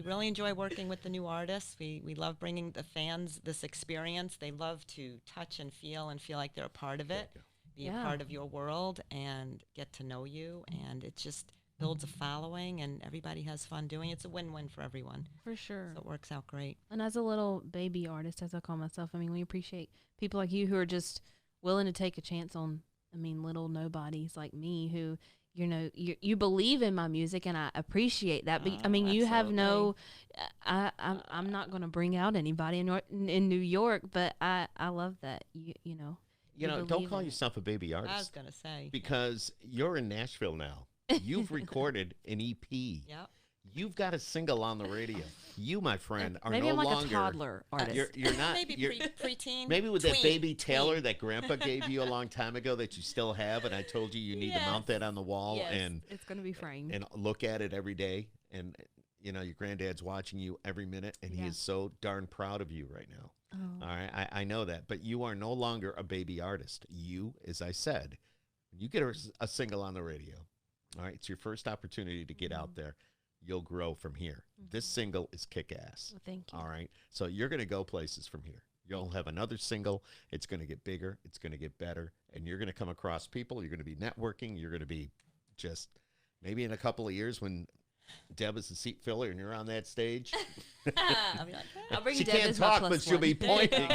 really enjoy working with the new artists. We love bringing the fans this experience. They love to touch and feel like they're a part of it, be Yeah. a part of your world, and get to know you. And it just builds a following, and everybody has fun doing it. It's a win-win for everyone. For sure. So it works out great. And as a little baby artist, as I call myself, I mean, we appreciate people like you who are just willing to take a chance on, little nobodies like me who, you believe in my music, and I appreciate that. But you have no, I'm not going to bring out anybody in New York, but I love that, Don't believe call in it. yourself a baby I was artist going to say. because you're in Nashville now. You've recorded an EP. Yep. You've got a single on the radio. You, my friend, are Maybe no I'm like longer a toddler artist. You're not. Maybe you're, preteen. maybe with that tween, baby Taylor tween. that Grandpa gave you a long time ago that you still have, and I told you need to mount that on the wall Yes, and it's going to be framed. look at it every day. And your granddad's watching you every minute, and he Yeah. is so darn proud of you right now. Oh. All right, I know that, but you are no longer a baby artist. You, as I said, you get a single on the radio. All right, it's your first opportunity to get out there. You'll grow from here. This single is kick-ass. Well, thank you. All right, so you're going to go places from here. You'll have another single. It's going to get bigger. It's going to get better, and you're going to come across people. You're going to be networking. You're going to be just maybe in a couple of years when Deb is the seat filler and you're on that stage. I'll be like, I'll bring She Deb can't as my talk, plus but she'll be one. pointing.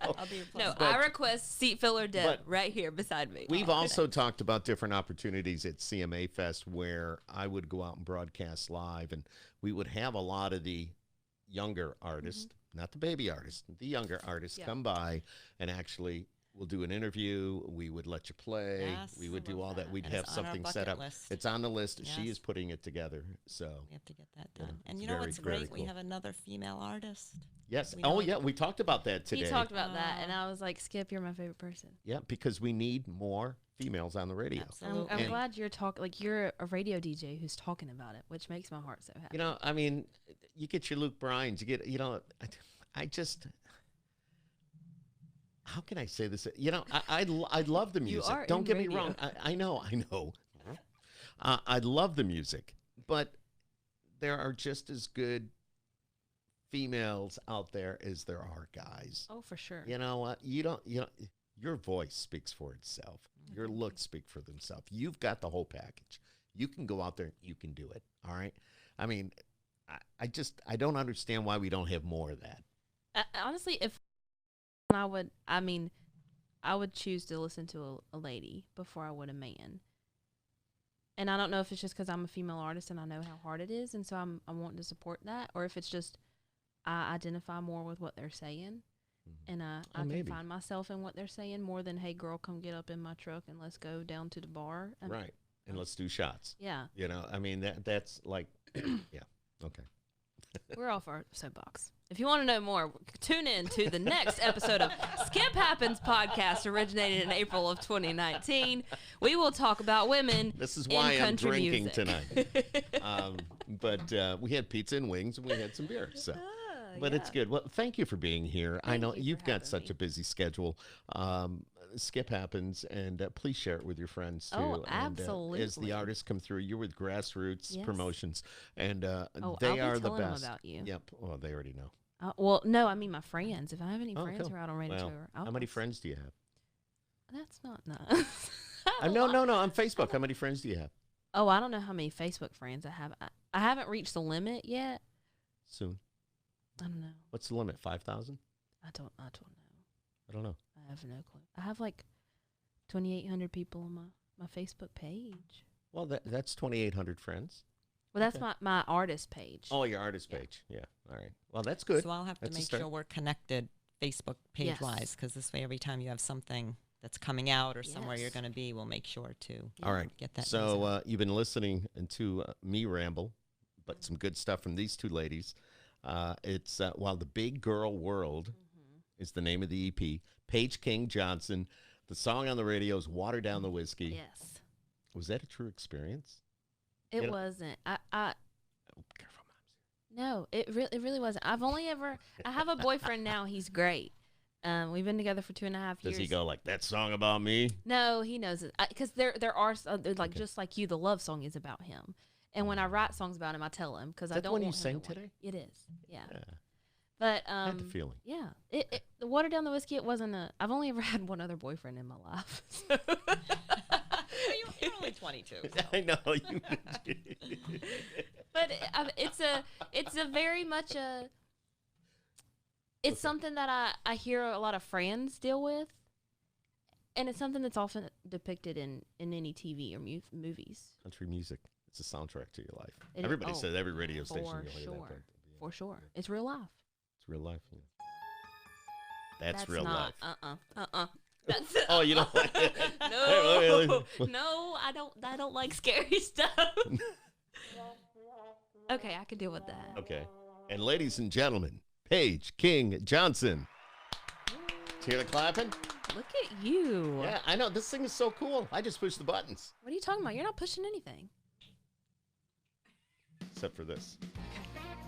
I'll be your No, plus I request seat filler Deb But right here beside me. We've also talked about different opportunities at CMA Fest where I would go out and broadcast live, and we would have a lot of the younger artists, not the baby artists, the younger artists come by and actually we'll do an interview. We would let you play. Yes, we would I do love all that. We'd And have it's on our something set bucket up. list. It's on the list. She Yes. is putting it together. So We have to get that Yeah, done. And it's you know very, what's very great? We cool. have another female artist. yes. We Oh don't- yeah, we talked about that today. He talked about that, and Oh. I was like, Skip, you're my favorite person. Yeah, because we need more females on the radio. Absolutely. I'm And- glad you're talking, like, you're a radio DJ who's talking about it, which makes my heart so happy. You know, I mean, you get your Luke Bryan's, you get, you know, I just, how can I say this? You know, I love the music. are Don't in get me radio. wrong. I know. I love the music, but there are just as good females out there as there are guys. Oh, for sure. You know what? You know, your voice speaks for itself. Your looks speak for themselves. You've got the whole package. You can go out there and you can do it. All right. I mean, I don't understand why we don't have more of that. Honestly, if I would choose to listen to a lady before I would a man. And I don't know if it's just because I'm a female artist and I know how hard it is, and so I'm wanting to support that, or if it's just I identify more with what they're saying, and I can maybe. find myself in what they're saying more than, hey, girl, come get up in my truck and let's go down to the bar. Right. And let's do shots. Yeah. You know, I mean, that's like, yeah. Okay. We're off our soapbox. If you want to know more, tune in to the next episode of Skip Happens podcast, originated in April of 2019. We will talk about women. This is in why I'm country drinking music. tonight. But we had pizza and wings and we had some beer. So. But it's good. Well, thank you for being here. I know you for you've got having such me. a busy schedule. Skip Happens, and please share it with your friends too. Oh, And, as the absolutely. artists come through, you're with Grassroots Yes. Promotions, and Oh, they I'll are be the telling them best. about you. Yep. Well, they already know. Well, no, I mean my friends. If I have any Oh, friends cool. who are out on radio Well, tour, how many friends do you have? That's not nice. No. On Facebook. How many friends do you have? Oh, I don't know how many Facebook friends I have. I haven't reached the limit yet. Soon. I don't know. What's the limit? 5,000? I don't know. I don't know. I have no clue. I have like 2,800 people on my Facebook page. Well, that's 2,800 friends. Well, that's Okay. my artist page. Oh, your artist page. Yeah. All right. Well, that's good. So I'll have to That's a make start. sure we're connected Facebook page wise, because this way every time you have something that's coming out or somewhere you're Yes. going to be, we'll make sure to All right. get that. news So out. you've been listening to me ramble, but some good stuff from these two ladies. It's While the Big Girl World is the name of the EP. Paige King Johnson. The song on the radio is Water Down the Whiskey. Yes. Was that a true experience? It You know- wasn't. Oh, careful, Moms. No, it really wasn't. I have a boyfriend now. He's great. We've been together for 2.5 years. Does he go like, that song about me? No, he knows it. Because there are like Okay. just like you, the love song is about him. And when I write songs about him, I tell him because I That the don't one want you him sang to want- today? It is, yeah. Yeah. But I had the feeling. yeah, the Water Down the Whiskey. It wasn't a. I've only ever had one other boyfriend in my life. So. You're only 22. so. I know. You But it's a very much a. It's something that I hear a lot of friends deal with, and it's something that's often depicted in any TV or movies. Country music. It's a soundtrack to your life. It- Everybody oh, says every radio station. for you'll hear that, sure. but, yeah, For sure, it's real life. It's real life. Yeah. That's real not, life. That's Oh, you don't like it? no, no, I don't like scary stuff. Okay, I can deal with that. Okay. And ladies and gentlemen, Paige King Johnson. Did you hear the clapping? Look at you. Yeah, I know. This thing is so cool. I just push the buttons. What are you talking about? You're not pushing anything. Except for this.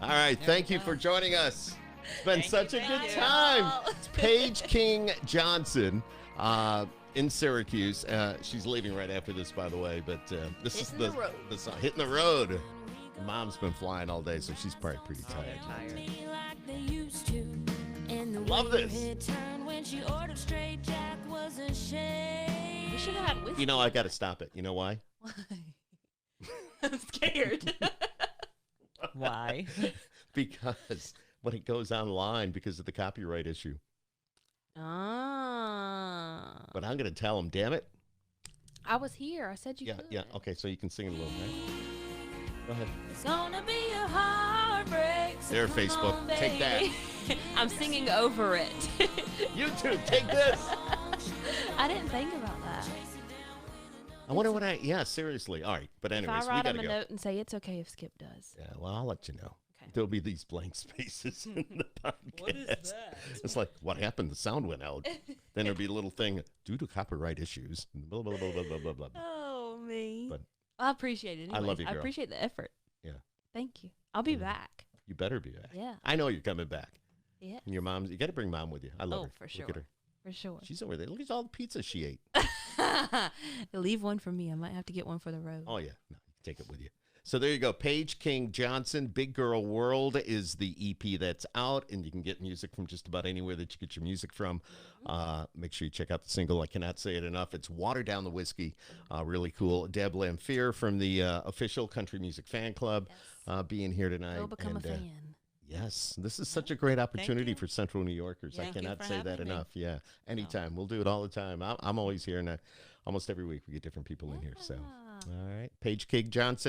All right. Thank you for joining us. It's been such a good time. It's Paige King Johnson in Syracuse. She's leaving right after this, by the way. But this Hitting is the road. the song. Hitting the road. Mom's been flying all day, so she's probably pretty tired. Love this. We should have had whiskey. You know, I got to stop it. You know why? Why? I'm scared. Why? Because when it goes online because of the copyright issue. Ah. But I'm going to tell them, damn it. I was here. I said you Yeah, could. yeah. Okay, so you can sing it a little bit. Go ahead. It's gonna be a heartbreak. So There, come Facebook. on, Take that. baby. I'm singing over it. YouTube, take this. I didn't think about that. I wonder what yeah, seriously. All right. But anyways, If we I write got to him a go. note and say it's okay if Skip does. Yeah, well, I'll let you know. Okay. There'll be these blank spaces in the podcast. What is that? It's like, what happened? The sound went out. Then there'll be a little thing, due to copyright issues. Blah, blah, blah, blah, blah, blah, blah. Oh, me. But I appreciate it. I love anyways. you, I girl. appreciate the effort. Yeah. Thank you. I'll be back. You better be back. Yeah. I know you're coming back. Yeah. And your mom's, you got to bring mom with you. I love her. For sure. Look at her. For sure. She's over there. Look at all the pizza she ate. Leave one for me. I might have to get one for the road. Oh, yeah. No, you can take it with you. So there you go. Paige King Johnson, Big Girl World is the EP that's out, and you can get music from just about anywhere that you get your music from. Make sure you check out the single. I cannot say it enough. It's Water Down the Whiskey. Really cool. Deb Lamphere from the official Country Music Fan Club being here tonight. We'll become a fan. Yes, this is such a great opportunity for Central New Yorkers. Thank I you cannot for say that having me. enough. Yeah, anytime. We'll do it all the time. I'm always here, and almost every week we get different people in here. So, all right. Paige King Johnson.